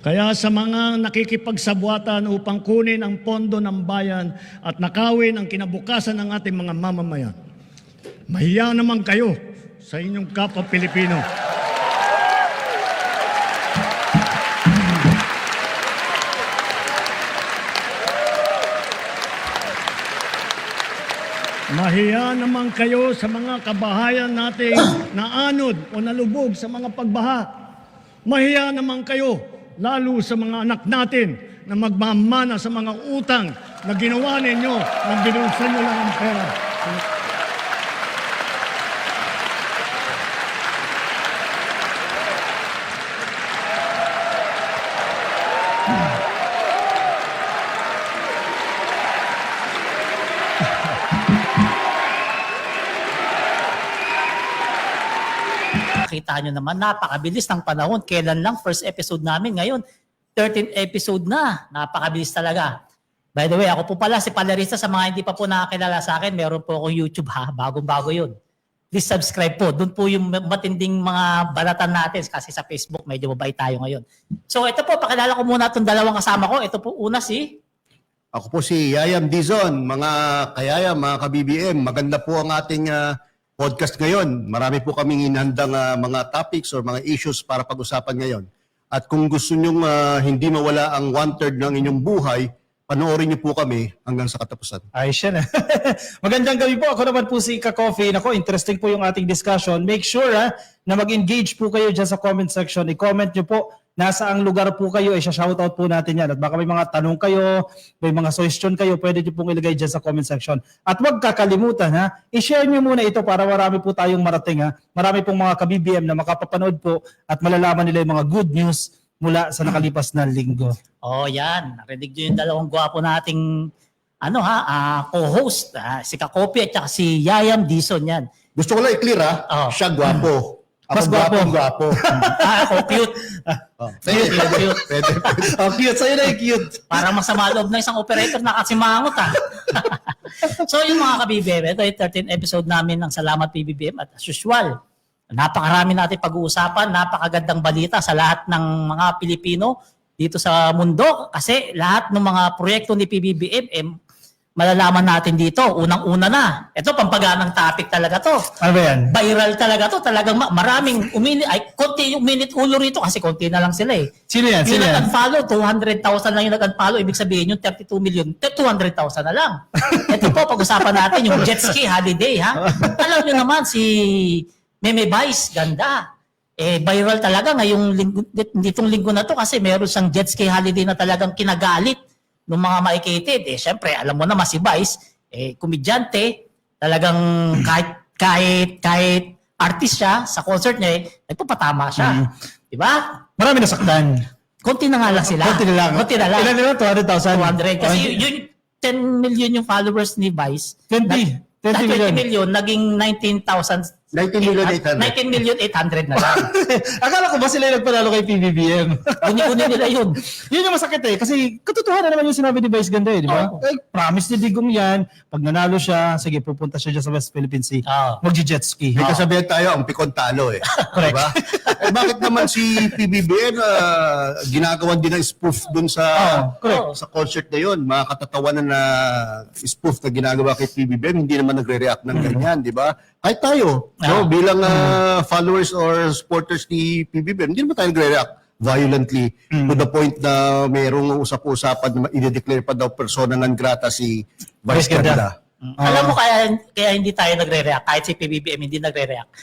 Kaya sa mga nakikipagsabwatan upang kunin ang pondo ng bayan at nakawin ang kinabukasan ng ating mga mamamayan, mahiya naman kayo sa inyong kapwa Pilipino. Mahiya naman kayo sa mga kabahayan nating naanod o nalubog sa mga pagbaha. Mahiya naman kayo, lalo sa mga anak natin na magmamana sa mga utang na ginawa ninyo nang binulsan nyo lang ang pera. Kita nyo naman, napakabilis ng panahon. Kailan lang first episode namin, ngayon 13th episode na. Napakabilis talaga. By the way, ako po pala si Palerista. Sa mga hindi pa po nakakilala sa akin, meron po akong YouTube ha. Bagong-bago yun. Please subscribe po. Doon po yung matinding mga balatan natin kasi sa Facebook medyo mabait tayo ngayon. So ito po, pakilala ko muna itong dalawang kasama ko. Ito po una si... Ako po si Yayam Dizon, mga kayayam, mga ka-BBM. Maganda po ang ating podcast ngayon. Marami po kaming inhandang mga topics or mga issues para pag-usapan ngayon. At kung gusto nyong hindi mawala ang 1/3 ng inyong buhay, panoorin niyo po kami hanggang sa katapusan. Ayos yan. Magandang gabi po. Ako naman po si Ka-Coffee. Nako, interesting po yung ating discussion. Make sure na mag-engage po kayo dyan sa comment section. I-comment nyo po nasa ang lugar po kayo. Shoutout po natin yan. At baka may mga tanong kayo, may mga suggestion kayo, pwede nyo pong ilagay dyan sa comment section. At huwag kakalimutan i-share nyo muna ito para marami po tayong marating Marami pong mga ka-BBM na makapapanood po at malalaman nila yung mga good news mula sa nakalipas na linggo. Oh, yan. Narinig nyo yung dalawang gwapo nating co-host. Si Ka-Coffee at saka si Yayam Dizon yan. Gusto ko lang i-clear siya gwapo. Ako Mas gwapo. gwapo. Ako cute. Pwede. Oh, cute. Sa'yo na yung cute. Parang masama loob na isang operator na kasimangot So yung mga ka-BBM, ito yung 13th episode namin ng Salamat PBBM at as usual, napakarami natin pag-uusapan, napakagandang balita sa lahat ng mga Pilipino dito sa mundo kasi lahat ng mga proyekto ni PBBM malalaman natin dito. Unang-una na. Ito, pampaganang topic talaga to. Ano ba yan? Viral talaga to. Talagang maraming konti yung minute ulo rito kasi konti na lang sila eh. Sino yan? Yung Sino yan? nag-unfollow, 200,000 lang yung nag-unfollow. Ibig sabihin yung 32 million, 200,000 na lang. Ito po, pag-usapan natin yung jet ski holiday Alam nyo naman si Meme Vice, ganda. Viral talaga ngayong ditong linggo na to kasi meron siyang jet ski holiday na talagang kinagalit ng mga maikitid. Siyempre, alam mo naman si Vice, komedyante, talagang kahit artist siya, sa concert niya, nagpapatama siya. Diba? Marami nasaktan. Konti na nga lang sila. Konti na lang. Ilan nila? 200,000? 200. Kasi yung 10 million yung followers ni Vice. 20 million, naging 19,000. 19,800,000. 19,800,000 na lang. Akala ko ba sila yung nagpanalo kay PBBM? Uni-uni nila yun. Yun yung masakit kasi katotohanan naman yung sinabi ni Vice Ganda di ba? Oo. Promise ni Digong yan, pag nanalo siya, sige pupunta siya dyan sa West Philippine Sea, magji-jet ski. May kasabihan tayo, ang pikon talo Correct. Diba? Bakit naman si PBBM ginagawan din ng spoof dun sa correct. sa concert na yun? Mga katatawanan na spoof na ginagawa kay PBBM, hindi naman nagre-react ng ganyan, di ba? Kahit tayo, bilang followers or supporters ni PBBM, hindi naman tayo nagre-react violently to the point na mayroong usap-usapan na i-declare pa daw persona non grata si Vice Ganda. Alam mo kaya hindi tayo nagre-react, kahit si PBBM hindi nagre-react.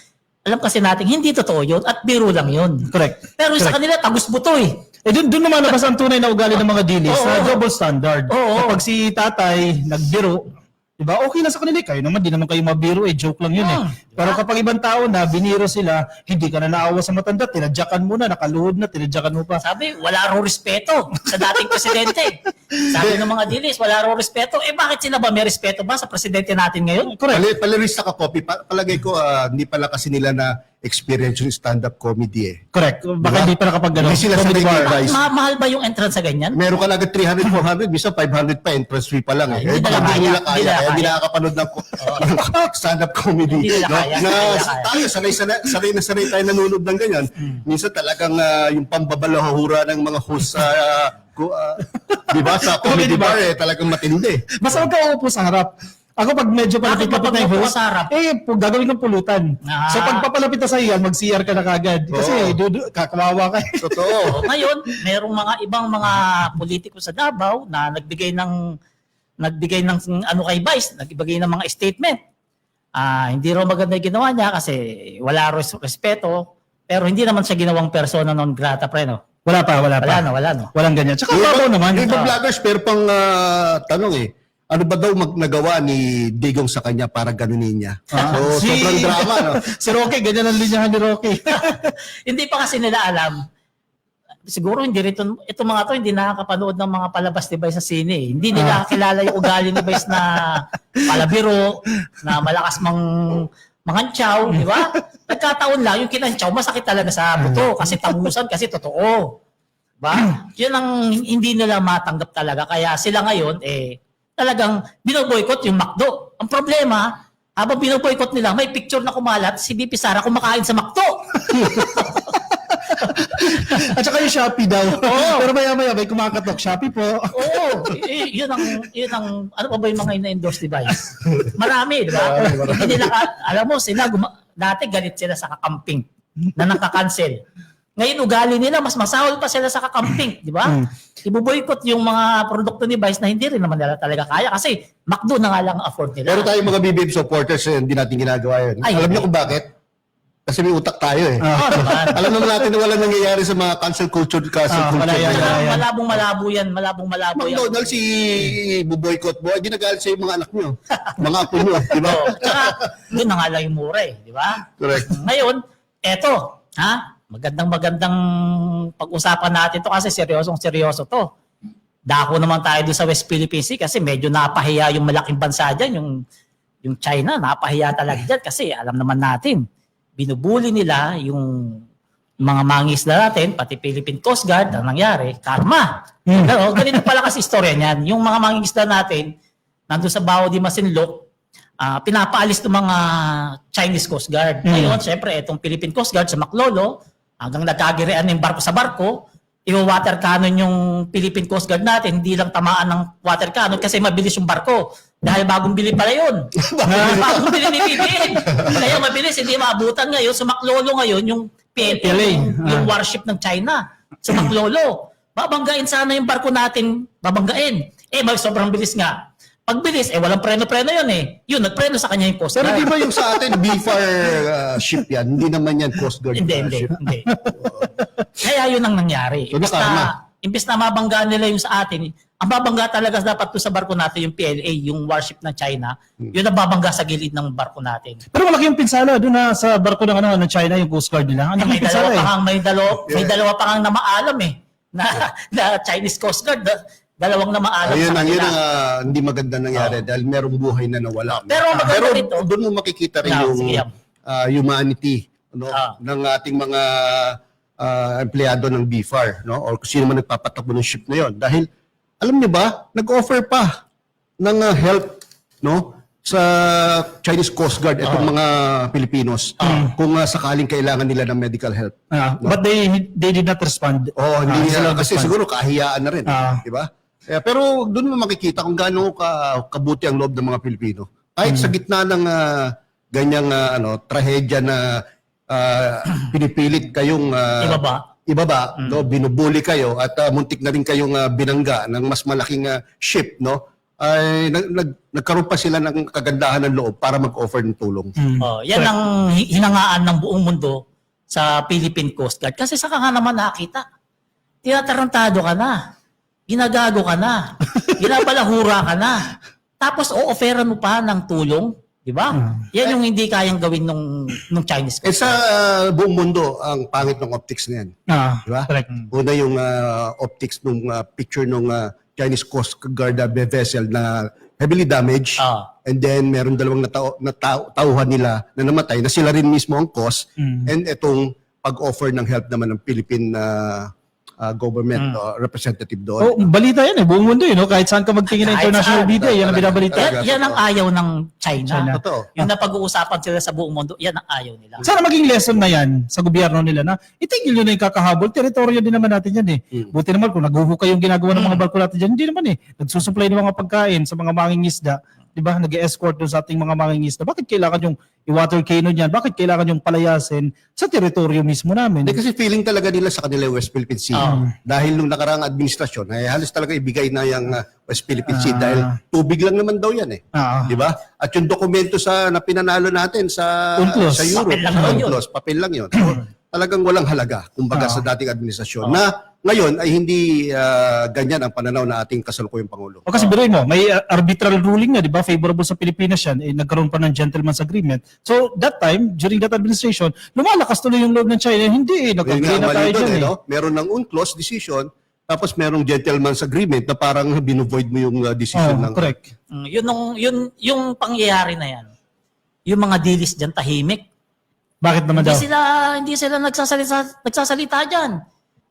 Alam kasi natin, hindi totoo yun at biro lang yun. Correct. Pero sa kanila, tagus-buto Doon lumalabas ang tunay na ugali ng mga dilis Oo. na double standard. Oo. Kapag si tatay nagbiro, diba? Okay lang sa kanila. Kayo naman, di naman kayo mabiro joke lang yun Pero kapag ibang tao na, biniro sila, hindi ka na naawa sa matanda, tinadyakan mo na, nakaluhod na, tinadyakan mo pa. Sabi, wala raw respeto sa dating presidente. Sabi ng mga dilis, wala raw respeto. Bakit sila ba may respeto ba sa presidente natin ngayon? Correct. Palirista ka, Copy. Palagay ko, hindi pala kasi nila na experience yung stand-up comedy eh. Correct. Baka hindi pa nakapag Hindi sila comedy sanay bar. guys. Mahal ba yung entrance sa ganyan? Meron ka lang agad 300, 400, bisa 500 pa, entrance fee pa lang eh. Hindi Baka nila hindi nila kaya, kaya, hindi nila kaya hindi kaya. nakakapanood ng stand-up comedy. Hindi nila kaya, hindi nila kaya. Tayo, sanay tayo nanonood ng ganyan. Minsan talagang yung pambabalahura ng mga host sa, di ba, sa comedy bar eh, talagang matindi. Basta huwag ka uupo sa harap. Ako pag medyo palapit-lapit na yung Bakit host, sa harap? gagawin kong pulutan. Ah. So pag papalapit na sa iyo, mag-CR ka na kagad. Kasi kakawawa ka. Totoo. So, ngayon, merong mga ibang mga politiko sa Davao na nagbigay ng ano kay Vice, nagbigay ng mga statement. Hindi raw maganda yung ginawa niya kasi wala raw respeto, pero hindi naman siya ginawang persona non grata pre, no? Wala pa. Wala no. Walang ganyan. Tsaka babaw naman. Yung iba vloggers, pero pang tanong eh, ano ba daw nagawa ni Digong sa kanya para ganunin niya? So, sobrang drama, no? Si Rocky, ganyan ang linyahan ni Rocky. Hindi pa kasi nila alam. Siguro hindi rito, itong mga to hindi nakakapanood ng mga palabas ni Vice sa sine. Hindi nila kilala yung ugali ni Vice na palabiro, na malakas mangantsaw, di ba? Nagkataon lang, yung kinantsaw, masakit talaga sa buto kasi tamusan, kasi totoo. Ba? Yun ang hindi nila matanggap talaga. Kaya sila ngayon, talagang binoboykot yung McDo. Ang problema, habang binoboykot nila, may picture na kumalat, si BP Sara kumakain sa McDo. At saka yung Shopee daw. Pero maya-maya may kumakatok. Shopee po. Oo, yun ang, ano pa ba yung mga ina-endorse device? Marami, di ba? Hindi nila, alam mo, dati galit sila sa kakamping na nakakancel. Ngayon, ugali nila, mas masahol pa sila sa kakamping, di ba? Ibuboykot yung mga produkto ni Vice na hindi rin naman nila talaga kaya kasi McDo na nga lang afford nila. Pero tayo mga BBM supporters, hindi natin ginagawa yun. Ay, Alam niyo hindi. kung bakit? Kasi may utak tayo eh. Diba? Alam naman natin na wala nangyayari sa mga cancel culture. wala yan. Malabong-malabo yan. Malabong-malabo yan. McDonald's, si buboykot mo, hindi nagalit sa mga anak nyo. Mga apo nyo, di ba? Oo. Tsaka, doon na nga lang yung mura eh. Di ba? Correct. Ngayon, eto, magandang pag-usapan natin to kasi seryoso to. Dako naman tayo doon sa West Philippine Sea kasi medyo napahiya yung malaking bansa dyan, yung China, napahiya talaga dyan kasi alam naman natin, binubuli nila yung mga mangisda natin, pati Philippine Coast Guard, ang nangyari, karma. Pero ganito pala kasi istorya niyan. Yung mga mangisda natin, nandun sa Bao de Masinloc, pinapaalis ng mga Chinese Coast Guard. Ngayon, syempre, itong Philippine Coast Guard sa Maclolo, hanggang nagkagirian yung barko sa barko, i-water cannon yung Philippine Coast Guard natin, hindi lang tamaan ng water cannon kasi mabilis yung barko. Dahil bagong bili pala yun. Bagong bili ni BBM. Kaya mabilis, hindi maabutan ngayon. Sa Maclolo ngayon, yung PLA, yung warship ng China. Sa Maclolo. Babanggain sana yung barko natin, babanggain. Sobrang bilis nga. Pagbilis, walang preno-preno yun eh. Yun, nagpreno sa kanya yung Coast Pero Guard. di ba yung sa atin, BFAR ship yan? Hindi naman yan Coast Guard Hindi. ship. Kaya yun ang nangyari. So, Imbes na mabangga nila yung sa atin, ang babangga talaga dapat to sa barko natin yung PLA, yung warship ng China, yun ang babangga sa gilid ng barko natin. Pero malaki yung pinsala doon na sa barko ng China, yung Coast Guard nila. Ano May yung pinsala dalawa pa ngang na maalam eh. Na Chinese Coast Guard, dalawang na maalam Ayun sa ang kanila. hindi maganda nangyari dahil merong buhay na nawala. Pero maganda rito. Doon mo makikita rin Sige, yung humanity ng ating mga empleyado ng BFAR, no? Or kung sino man nagpapatakbo ng ship na yon. Dahil, alam niyo ba, nag-offer pa ng help, no? Sa Chinese Coast Guard, itong mga Pilipinos, kung sakaling kailangan nila ng medical help. But they did not respond. Hindi sila kasi respond. siguro kahiyaan na rin, di ba? Pero doon mo makikita kung gaano kabuti ang loob ng mga Pilipino. Kahit sa gitna ng ganyang trahedya na pinipilit kayong ibaba, no, binubuli kayo at muntik na rin kayong binangga ng mas malaking ship, no? Ay nagkaroon pa sila ng kagandahan ng loob para mag-offer ng tulong. Yan ang hinangaan ng buong mundo sa Philippine Coast Guard. Kasi saka nga naman nakita, tinatarantado ka na, ginagago ka na, ginabalahura ka na, tapos o-offeran mo pa ng tulong, di ba? Yan yung hindi kayang gawin nung Chinese Coast Guard. Sa buong mundo, ang pangit ng optics na yan. Di ba? Correct. Una yung optics nung picture nung Chinese Coast Guard vessel na heavily damaged. Ah. And then meron dalawang tauhan nila na namatay na sila rin mismo ang cause. And itong pag-offer ng help naman ng Philippine government representative doon. Oh, balita yan eh. Buong mundo no? Kahit saan ka magtingin ng Kahit international saan. media, yan ang binabalita. Yan ang ayaw ng China. Totoo. Yung napag-uusapan sila sa buong mundo, yan ang ayaw nila. Sana maging lesson na yan sa gobyerno nila na itigil nyo na yung kakahabol. Teritoryo din naman natin yan eh. Buti naman kung naghuhukay yung ginagawa ng mga barko natin dyan, hindi naman eh. Nagsusupply ng mga pagkain sa mga mangingisda. Di ba? Nag-escort doon sa ating mga mangingisda. Bakit kailangan yung i-water cannon yan? Bakit kailangan yung palayasin sa teritoryo mismo namin? Hindi kasi feeling talaga nila sa kanila yung West Philippine Sea. Dahil nung nakaraang administrasyon, ay halos talaga ibigay na yung West Philippine Sea dahil tubig lang naman daw yan eh. Di ba? At yung dokumento na pinanalo natin sa UNCLOS. sa Europe, Papel lang yun. UNCLOS, papel lang yun. So, talagang walang halaga kumbaga sa dating administrasyon na ngayon ay hindi ganyan ang pananaw na ating kasalukuyang Pangulo. O kasi biruin mo, may arbitral ruling na, di ba? Favorable sa Pilipinas yan. Eh, nagkaroon pa ng gentleman's agreement. So, that time, during that administration, lumalakas tuloy yung loob ng China. Hindi eh. Yun Nag-agree nga, na tayo mali doon, dyan eh. no? Meron ng UNCLOS decision, tapos merong gentleman's agreement na parang binovoid mo yung decision ng... Correct. Yung pangyayari na yan, yung mga dilis dyan tahimik. Bakit naman daw? Hindi sila nagsasalita dyan.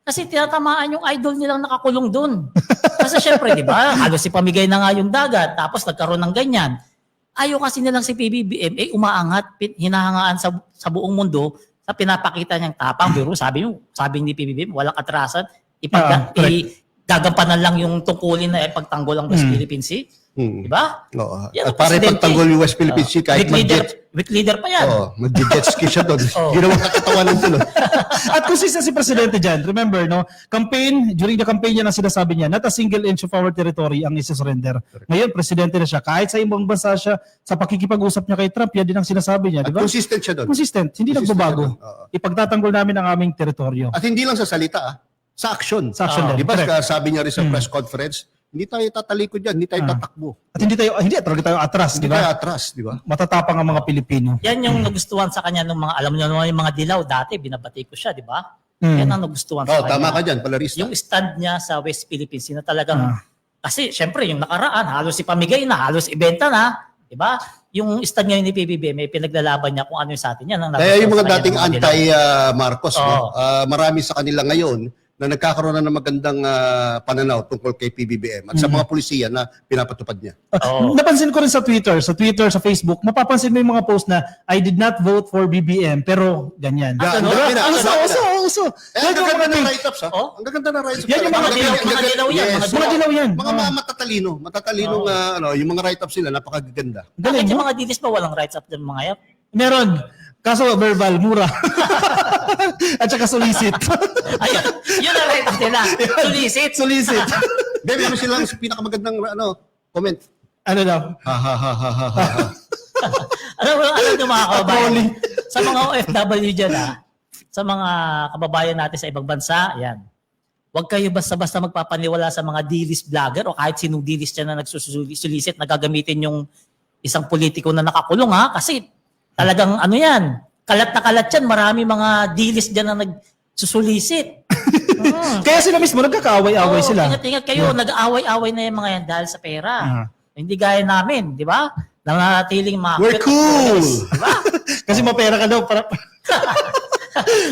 Kasi tinatamaan yung idol nilang nakakulong dun. Kasi syempre, di ba, halos ipamigay na nga yung dagat, tapos nagkaroon ng ganyan. Ayaw kasi nilang si PBBM, umaangat, hinahangaan sa buong mundo, sa pinapakita niyang tapang. Pero sabi ni PBBM, walang atrasan, gagampanan lang yung tungkulin na pagtanggol ang West Philippine Sea. Di ba? Oo. Yan At ang para presidente. ipagtanggol yung West Philippine Sea kahit Weak leader pa yan. mag-jet ski siya doon. Ginawang kakatawanan doon. At kung si Presidente dyan, remember, no, during the campaign niya na sinasabi niya, not a single inch of our territory ang isi-surrender. Ngayon, Presidente na siya. Kahit sa ibang bansa siya, sa pakikipag-usap niya kay Trump, yan din ang sinasabi niya. At Di ba? consistent siya doon. Consistent. Hindi Consistent nagbabago. siya doon. Oo. Ipagtatanggol namin ang aming teritoryo. At hindi lang sa salita, sa action. Sa action din. Di ba Correct. sabi niya rin sa press conference, hindi tayo tatalikod dyan, hindi tayo tatakbo. At hindi talaga tayo atras, di Hindi tayo ba? atras, di ba? Matatapang ang mga Pilipino. Yan yung nagustuhan sa kanya ng mga, alam niyo naman yung mga dilaw dati, binabati ko siya, di ba? Yan ang nagustuhan sa Oh, kanya. tama ka dyan, Palarista. Yung stand niya sa West Philippine Sea na talagang, kasi syempre yung nakaraan, halos ipamigay na, halos ibenta na, di ba? Yung stand ngayon ni PBBM, may pinaglalaban niya kung ano yung sa atin. Yan ang Kaya yung mga nagustuhan sa kanya dating ng mga dilaw. anti-Marcos, no? Marami sa kanila ngayon na nagkakaroon na ng magandang pananaw tungkol kay PBBM at sa mga pulisiya na pinapatupad niya. Napansin ko rin sa Twitter, sa Facebook, mapapansin mo yung mga post na I did not vote for BBM, pero ganyan. Ano? Uso. Ang gaganda ng write-ups, ha? Oh? Ang gaganda ng write-ups. Yan yung mga dilaw yan, Yes. mga Mga dilaw yan. Mga matatalinong, yung mga write-ups nila, napakaganda. Bakit Galing, yung no? mga dilis pa walang rights up ng mga yan? Meron. Kaso verbal, mura. At saka solicit. Ayun, yun ang right up nila. Solicit. Dahil meron silang pinakamagandang comment. Ano daw? Ha ha ha ha ha ha. alam nyo mga kababayan, sa mga OFW dyan sa mga kababayan natin sa ibang bansa, yan. Huwag kayo basta-basta magpapaniwala sa mga dilis vlogger o kahit sinong dilis dyan na nagsusulisit na gagamitin yung isang politiko na nakakulong kasi talagang yan, kalat na kalat yan, marami mga dilis dyan na nagsusulisit. Kaya sila mismo nagkakaaway-away sila. Ingat-ingat kayo, nag-aaway-away na yung mga yan dahil sa pera. Hindi gaya namin, di ba? Nanatiling mga... We're cool! Diba? Kasi mapera ka daw.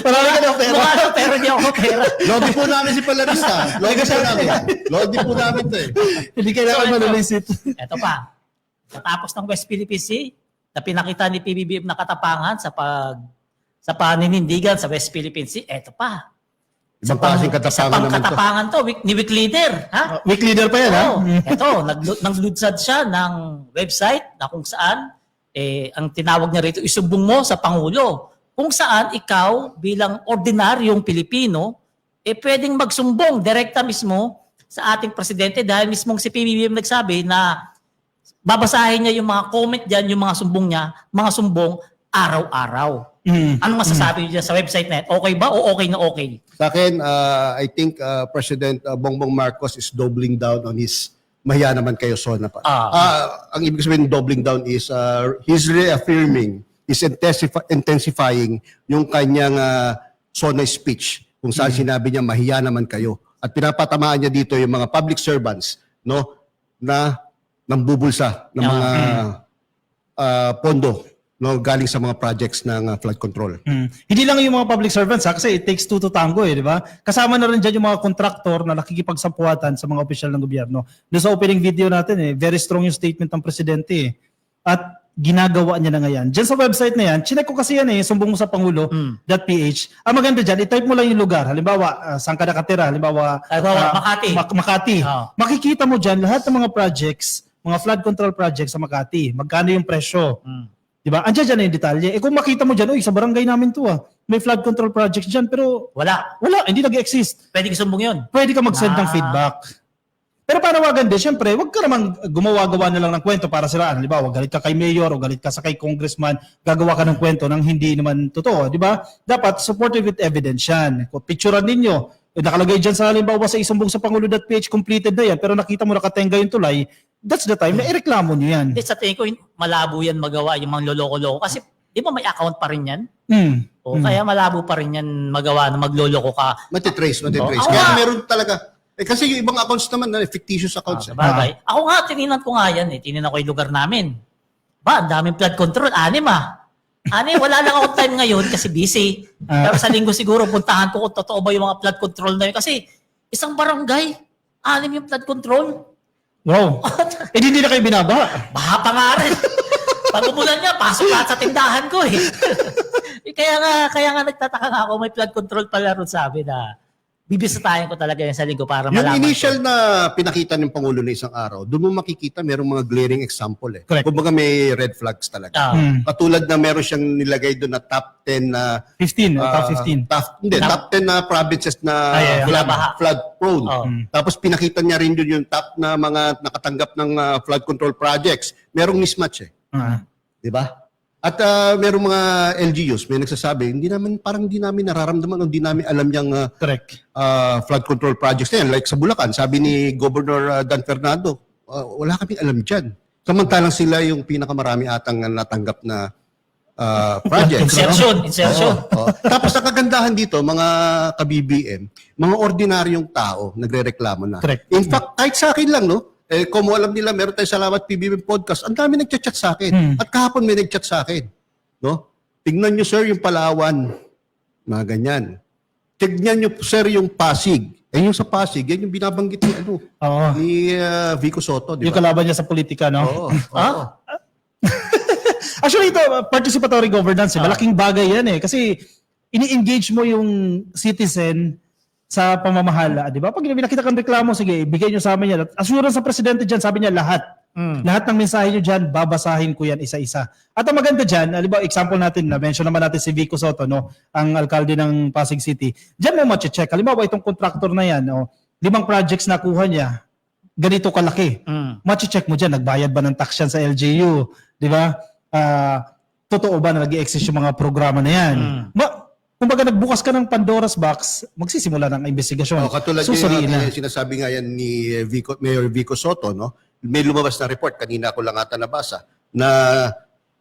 Marami ka daw pera. Mukha daw, pero di ako pera. Lodi po namin si Palarista. Lodi po namin to eh. Hindi kailangan So, malulisit. Ito pa. Natapos ng West Philippine Sea, na pinakita ni PBBM na katapangan sa paninindigan sa West Philippine Sea, eto pa. Ibang klaseng katapangan naman to. katapangan to, ni weak leader. Ha? Week leader pa yan, ha? Ito, nagludsad siya ng website na kung saan, ang tinawag niya rito, isumbong mo sa Pangulo. Kung saan ikaw bilang ordinaryong Pilipino, pwedeng magsumbong direkta mismo sa ating presidente dahil mismong si PBBM nagsabi na babasahin niya yung mga comment dyan, yung mga sumbong niya, mga sumbong araw-araw. Anong masasabi niyo dyan sa website na yan? Okay ba o okay na okay? Sa akin, I think President Bongbong Marcos is doubling down on his mahiya naman kayo Sona pa. Ang ibig sabihin doubling down is he's reaffirming, he's intensifying yung kanyang Sona speech kung saan sinabi niya mahiya naman kayo. At pinapatamaan niya dito yung mga public servants, no, na nambubulsa ng mga pondo, no, galing sa mga projects ng flood control. Hindi lang yung mga public servants kasi it takes two to tango di ba? Kasama na rin dyan yung mga kontraktor na nakikipagsapuatan sa mga opisyal ng gobyerno. Doon sa opening video natin very strong yung statement ng presidente at ginagawa niya na ngayon. Diyan sa website na yan, chinek ko kasi yan sumbong mo sa pangulo.ph. Ang maganda dyan, i-type mo lang yung lugar. Halimbawa, saan ka nakatira? Halimbawa, Makati. Makati. Oh. Makikita mo dyan lahat ng mga projects, mga flood control projects sa Makati. Magkano yung presyo? Di ba? Andiyan dyan na yung detalye. Kung makita mo dyan, sa barangay namin to may flood control projects dyan, pero Wala. hindi nag-exist. Pwede sumbong yun. Pwede ka mag-send ng feedback. Pero panawagan din, syempre, wag ka naman gumawa-gawa na lang ng kwento para siraan. Halimbawa, galit ka kay mayor o galit ka sa kay congressman, gagawa ka ng kwento nang hindi naman totoo, di ba? Dapat supported with evidence yan. Kung picturean ninyo, nakalagay dyan sa halimbawa sa isumbong sa Pangulo.ph, completed na yan, pero nakita mo nakatenga yung tulay, that's the time na ireklamo nyo yan. Hindi, sa tingin ko, malabo yan magawa yung mga loloko-loko. Kasi, di ba may account pa rin yan? Kaya malabo pa rin yan magawa na magloloko ka. Matitrace. Oo. Kaya meron talaga, kasi yung ibang accounts naman, fictitious accounts. Sabagay. Ako nga, tininan ko nga yan Tininan ko yung lugar namin. Ang daming flood control. 6 wala lang ako time ngayon kasi busy. Pero sa linggo siguro, puntahan ko kung totoo ba yung mga flood control na yun. Kasi isang barangay, 6 yung flood control. Wow. Hindi na kayo binaba. Baha pa nga rin. Pag umulan niya, pasok lahat sa tindahan ko kaya nga nagtataka nga ako, may flood control pala ron sabi na bibisitahin ko talaga yan sa linggo para malaman. Yung initial na pinakita ng Pangulo na isang araw, doon mo makikita merong mga glaring example Correct. Kumbaga may red flags talaga. Katulad na meron siyang nilagay doon na top 10 na 15, top 15. top 10 na provinces na flood prone. Tapos pinakita niya rin doon yung top na mga nakatanggap ng flood control projects. Merong mismatch 'Di ba? At merong mga LGUs, may nagsasabi, parang hindi namin nararamdaman o hindi namin alam yung Correct. flood control projects na yan. Like sa Bulacan, sabi ni Governor Dan Fernando, wala kaming alam dyan. Samantalang sila yung pinakamarami atang natanggap na projects. Insertion. Tapos ang kagandahan dito, mga ka-BBM, mga ordinaryong tao nagrereklamo na. Correct. In fact, kahit sa akin lang, kung alam nila, meron tayong Salamat PBB podcast, ang dami nagchat-chat sa akin. At kahapon may nagchat sa akin. No? Tignan nyo, sir, yung Palawan. Mga ganyan. Tignan nyo, sir, yung Pasig. Yung sa Pasig, yan yung binabanggit ni Vico Soto. Di Yung ba? kalaban niya sa politika, no? Oo. Actually, ito, participatory governance, malaking bagay yan Kasi, ini-engage mo yung citizen sa pamamahala, di ba? Pag nakita kang reklamo, sige, bigay nyo sa amin yan. At assurance sa presidente dyan, sabi niya lahat. Lahat ng mensahe nyo dyan, babasahin ko yan isa-isa. At ang maganda dyan, halimbawa, example natin, na-mention naman natin si Vico Soto, ang alkalde ng Pasig City. Dyan mo ma-check. Halimbawa, itong contractor na yan, 5 projects na kuha niya, ganito kalaki. Ma-check mo dyan, nagbayad ba ng tax yan sa LGU? Di ba? Totoo ba na nag-i-exist yung mga programa na yan? Kumbaga nagbukas ka ng Pandora's box, magsisimula ng investigasyon. Katulad Susuriin yung sinasabi nga yan ni Mayor Vico Soto, may lumabas na report, kanina ko lang ata nabasa, na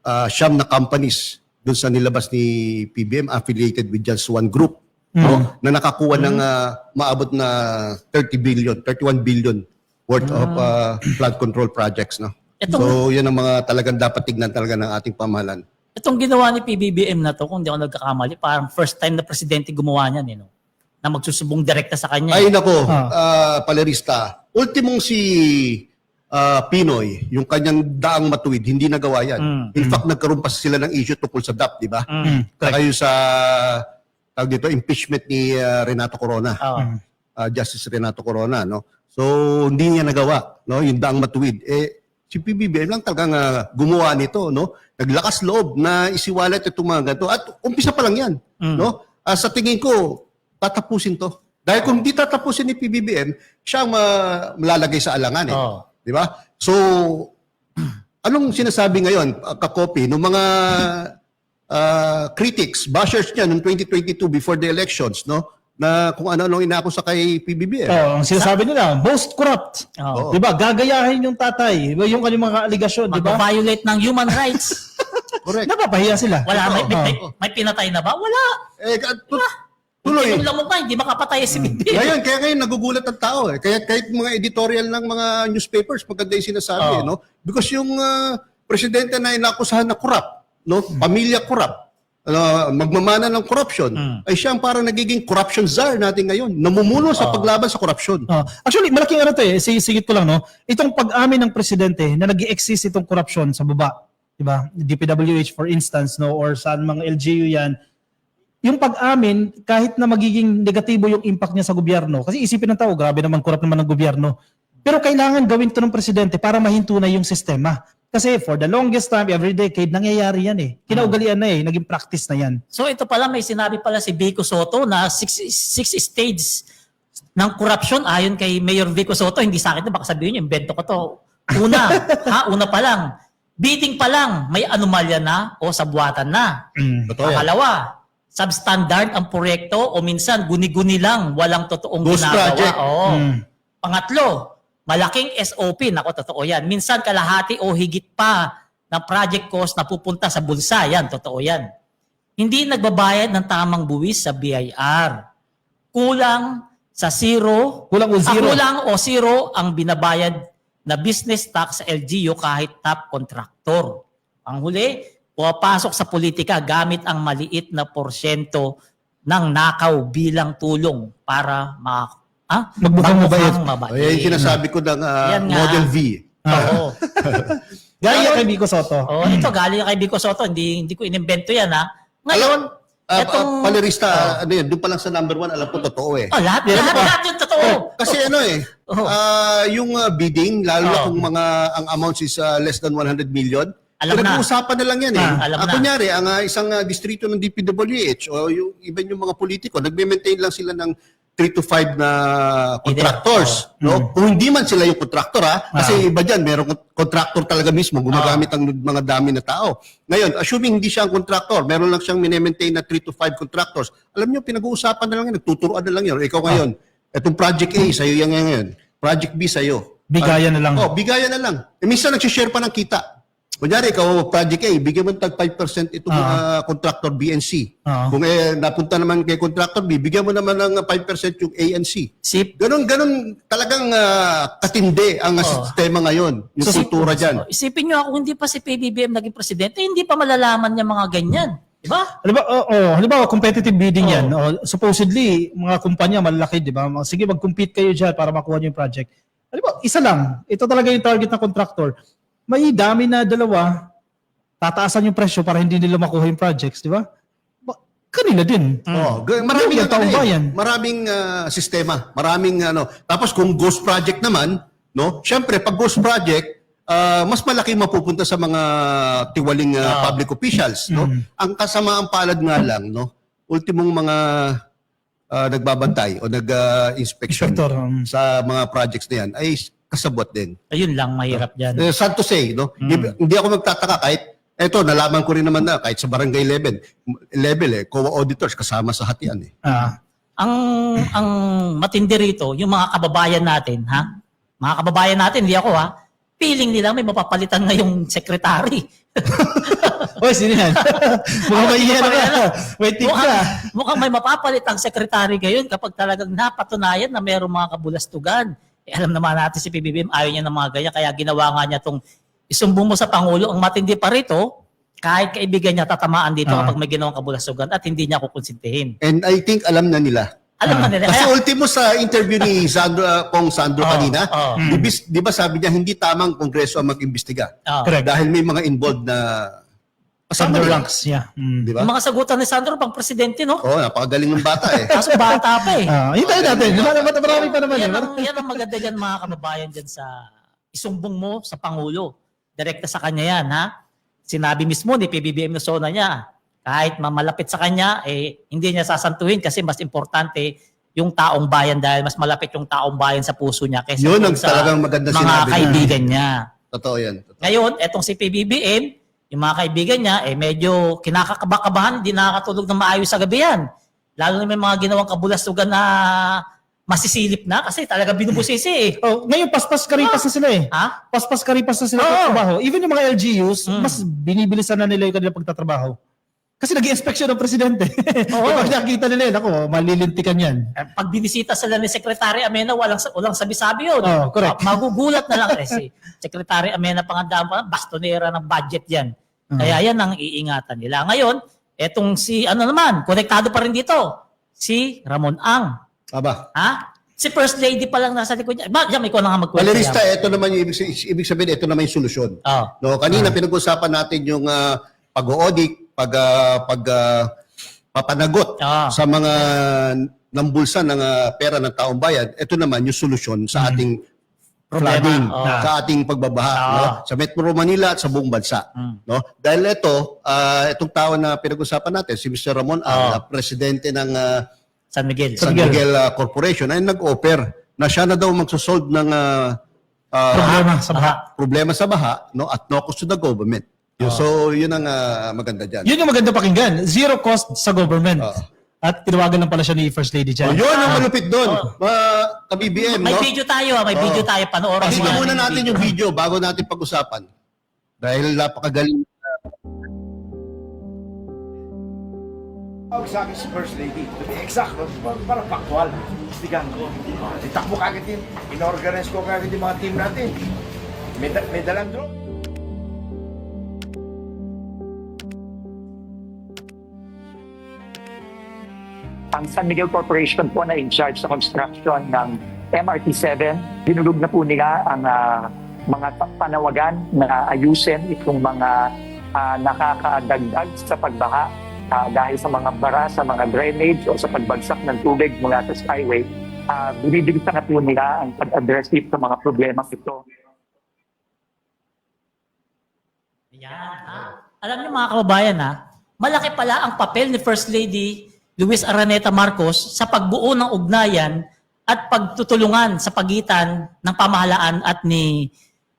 9 na companies doon sa nilabas ni PBM affiliated with just one group na nakakuha ng maabot na 31 billion worth of flood control projects. So yan ang mga talagang dapat tignan talaga ng ating pamahalaan. Itong ginawa ni PBBM na to, kung di ako nagkakamali, parang first time na presidente gumawa niyan, na magsusubong direkta sa kanya. Ay nako, Palerista, ultimong si Pinoy, yung kanyang daang matuwid, hindi nagawa yan. In fact, nagkaroon pa sila ng issue tungkol sa DAP, di ba? Kayo sa impeachment ni Renato Corona. Justice Renato Corona, So, hindi niya nagawa, yung daang matuwid. Si PBBM lang talagang gumawa nito, Naglakas loob na isiwalat itong mga ganito. At umpisa pa lang yan, Sa tingin ko, tatapusin to. Dahil kung hindi tatapusin ni PBBM, siya ang malalagay sa alangan Di ba? So, anong sinasabi ngayon, kakopi, ng mga critics, bashers niya noong 2022 before the elections, na kung ano-ano inako sa kay PBBM. Ang sinasabi nila, most corrupt. Di ba? Gagayahin yung tatay. Yung kanyang mga aligasyon, di ba? Mag-violate ng human rights. Correct. Napapahiya sila. Wala, may pinatay na ba? Wala. Tuloy. Kung lamok ka, hindi makapatay si BBM. Kaya ngayon nagugulat ang tao eh. Kaya kahit mga editorial ng mga newspapers, maganda yung sinasabi, no? Because yung presidente na inakusahan na corrupt, no? Pamilya corrupt, magmamana ng corruption, ay siya ang parang nagiging corruption czar natin ngayon. Namumuno sa paglaban sa corruption. Actually, malaking ano to eh. Sigit ko lang, no? Itong pag-amin ng presidente na nag-i-exist itong corruption sa baba, di ba? DPWH for instance, no? Or saan mga LGU yan. Yung pag-amin, kahit na magiging negatibo yung impact niya sa gobyerno, kasi isipin ng tao, grabe naman, corrupt naman ng gobyerno. Pero kailangan gawin to ng presidente para mahinto na yung sistema. Kasi for the longest time, every decade, nangyayari yan eh. Kinaugalian na eh, naging practice na yan. So ito pala, may sinabi pala si Vico Soto na six stages ng corruption ayon kay Mayor Vico Soto. Hindi sa akin, baka sabihin niyo, invento ko to. Una, una pa lang, bidding pa lang, may anomalya na o sabuatan na. Totoo yan. Pangalawa, substandard ang proyekto o minsan guni-guni lang, walang totoong Ghost ginagawa. project. Oo. Pangatlo, malaking SOP, nako totoo yan. Minsan kalahati o higit pa ng project cost na pupunta sa bulsa. Yan, totoo yan. Hindi nagbabayad ng tamang buwis sa BIR. Kulang sa zero. Kulang o zero. Kulang o zero ang binabayad na business tax sa LGU kahit top contractor. Ang huli, pumapasok sa politika gamit ang maliit na porsyento ng nakaw bilang tulong para Magmukhang mabait. mabait. Ayan yung sinasabi ko ng Yan nga. Model V. Oo. Galing yan kay Vico Soto. Oo, ito galing kay Vico Soto, hindi ko inimbento yan ha. Ngayon, etong Palerista, ano yan, doon pa lang sa number 1, alam ko totoo eh. lahat yung totoo. Kasi ano eh, yung bidding, lalo na kung ang amounts is less than 100 million, Alam na. pinag-uusapan na lang yan eh. Alam na. Kunyari, ang isang distrito ng DPWH o yung even yung mga politiko, nagme-maintain lang sila ng 3 to 5 na contractors. No? Kung hindi man sila yung contractor kasi iba dyan, merong contractor talaga mismo, gumagamit ang mga dami na tao. Ngayon, assuming hindi siya ang contractor, meron lang siyang minemaintain na 3 to 5 contractors, alam nyo, pinag-uusapan na lang yan, nagtuturoan na lang yan. Ikaw ngayon, etong Project A, sa'yo yan ngayon. Project B, sa'yo. Bigayan na lang. Bigayan na lang. Minsan nagsishare pa ng kita. Kunyari, ikaw, Project A, bigyan mo tag 5% itong contractor B and C. Kung napunta naman kay contractor B, bigyan mo naman ng 5% yung A and C. Ganon talagang katindi ang sistema ngayon. Yung kultura dyan. Isipin nyo ako, hindi pa si PBBM naging presidente, hindi pa malalaman niya mga ganyan. Diba? Halimbawa, competitive bidding yan. Supposedly, mga kumpanya malalaki, di ba? Sige, mag-compete kayo dyan para makuha nyo yung project. Halimbawa, isa lang. Ito talaga yung target ng contractor. May dami na dalawa, tataasan yung presyo para hindi nila makuha yung projects, di ba? Kanila din. Maraming sistema, maraming Tapos kung ghost project naman, no? Syempre pag ghost project, mas malaki mapupunta sa mga tiwaling public officials, no? Ang kasamaang palad nga lang, no? Ultimong mga nagbabantay o nag-inspection sa mga projects na yan ay kasabot din. Ayun lang, mahirap dyan. Sad to say, no? Hindi ako magtataka kahit, eto, nalaman ko rin naman na kahit sa barangay level COA auditors kasama sa hatian eh. Ang matindi rito, yung mga kababayan natin, mga kababayan natin, hindi ako feeling nila may mapapalitan na yung secretary. Oy, sino yan? Mukhang may yan na. Wait, mukhang may mapapalit ang secretary ngayon kapag talagang napatunayan na mayroong mga kabulastugan. Alam naman natin si PBBM, ayaw niya ng mga ganyan, kaya ginawa nga niya itong isumbong mo sa Pangulo. Ang matindi pa rito, kahit kaibigan niya tatamaan dito kapag may ginawang kabulastugan at hindi niya kukonsintihin. And I think alam na nila. Alam na nila. Kasi ultimo sa interview ni Sandro kanina, di ba sabi niya hindi tamang kongreso ang mag-imbestiga. Correct. Dahil may mga involved na Sandro ranks, di ba? Yung mga sagutan ni Sandro pang presidente, no? Napakagaling ng bata eh. Kaso bata pa eh. Hintayin natin. Marami pa naman. Yan ang maganda dyan mga kababayan dyan sa isumbong mo sa Pangulo. Direkta sa kanya yan, Sinabi mismo ni PBBM Luzona niya, kahit malapit sa kanya, hindi niya sasantuhin kasi mas importante yung taong bayan dahil mas malapit yung taong bayan sa puso niya kaysa Yun ang sa talagang maganda mga sinabi niya. kaibigan niya. Totoo yan. Ngayon, etong si PBBM, yung mga kaibigan niya, medyo kinakakabahan, hindi nakakatulog ng maayos sa gabi yan. Lalo na may mga ginawang kabulastugan na masisilip na kasi talaga binubusisi Ngayon, paspas-karipas na sila eh. Paspas-karipas na sila sa trabaho. Even yung mga LGUs, mas binibilisan na nila yung kanilang pagtatrabaho. Kasi nag-i-inspection ng presidente. Oo. Pag nakita nila, ako, malilintikan yan. Pag binisita sila ni Secretary Amena, walang sabi-sabi yun. Oh, correct. Magugulat na lang si Secretary Amena pangandaan pa, bastonera ng budget yan. Kaya yan ang iingatan nila. Ngayon, etong si, konektado pa rin dito, si Ramon Ang. Aba. Ha? Si First Lady pa lang nasa likod niya. Yan, ikaw na nga magkwento. Valerista, ito naman yung ibig sabihin, ito naman yung solusyon. Oh. No, kanina pinag-usapan natin yung pag-audit, papanagot sa mga nambulsa ng pera ng taong bayan. Ito naman yung solusyon sa ating flooding, sa ating pagbabaha no? Sa Metro Manila at sa buong bansa. No? Dahil itong tao na pinag-usapan natin, si Mr. Ramon Ang, presidente ng San Miguel. San Miguel Corporation, ay nag-offer na siya na daw magsosolve ng problema sa baha no? At no cost to the government. So, yun ang maganda dyan. Yun yung maganda pakinggan. Zero cost sa government. At tinawagan lang pala siya ni First Lady dyan. Yun ang malupit doon. Ka-BBM, May no? video tayo, panoorin mo Pakinggan yan muna yung natin yung video bago natin pag-usapan. Dahil napakagaling. Tawag sa akin si First Lady. To be exact, parang factual. Istigan ko. Itakbo kagad din. In-organize ko kagad yung mga team natin. May dalang drone. Ang San Miguel Corporation po na in charge sa construction ng MRT-7, dinulog na po nila ang mga panawagan na ayusin itong mga nakakadagdag sa pagbaha dahil sa mga bara, sa mga drainage o sa pagbagsak ng tubig mula sa skyway. Binibigyan na po nila ang pag-address sa mga problema ito. Yan. Alam niyo mga kababayan, malaki pala ang papel ni First Lady Luis Araneta Marcos sa pagbuo ng ugnayan at pagtutulungan sa pagitan ng pamahalaan at ni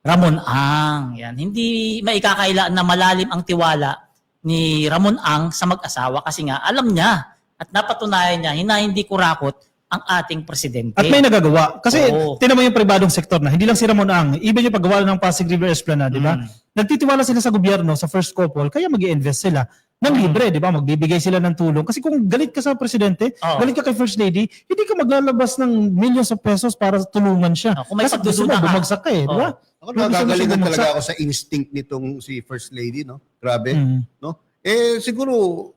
Ramon Ang. Yan. Hindi maikakailaan na malalim ang tiwala ni Ramon Ang sa mag-asawa kasi nga alam niya at napatunayan niya hindi kurakot ang ating presidente. At may nagagawa. Kasi Oo. tinan mo yung pribadong sektor na, hindi lang si Ramon Ang, even yung paggawa ng Pasig River Esplanade, di ba? Nagtitiwala sila sa gobyerno, sa first couple, kaya mag-i-invest sila ng libre, di ba? Magbibigay sila ng tulong. Kasi kung galit ka sa presidente, galit ka kay First Lady, hindi ka maglalabas ng millions of pesos para tulungan siya. Kung may kasi gusto mo, pagdududa ka. bumagsak ka di ba? Ako nagagalingan talaga ako sa instinct nitong si First Lady, no? Grabe, no? Siguro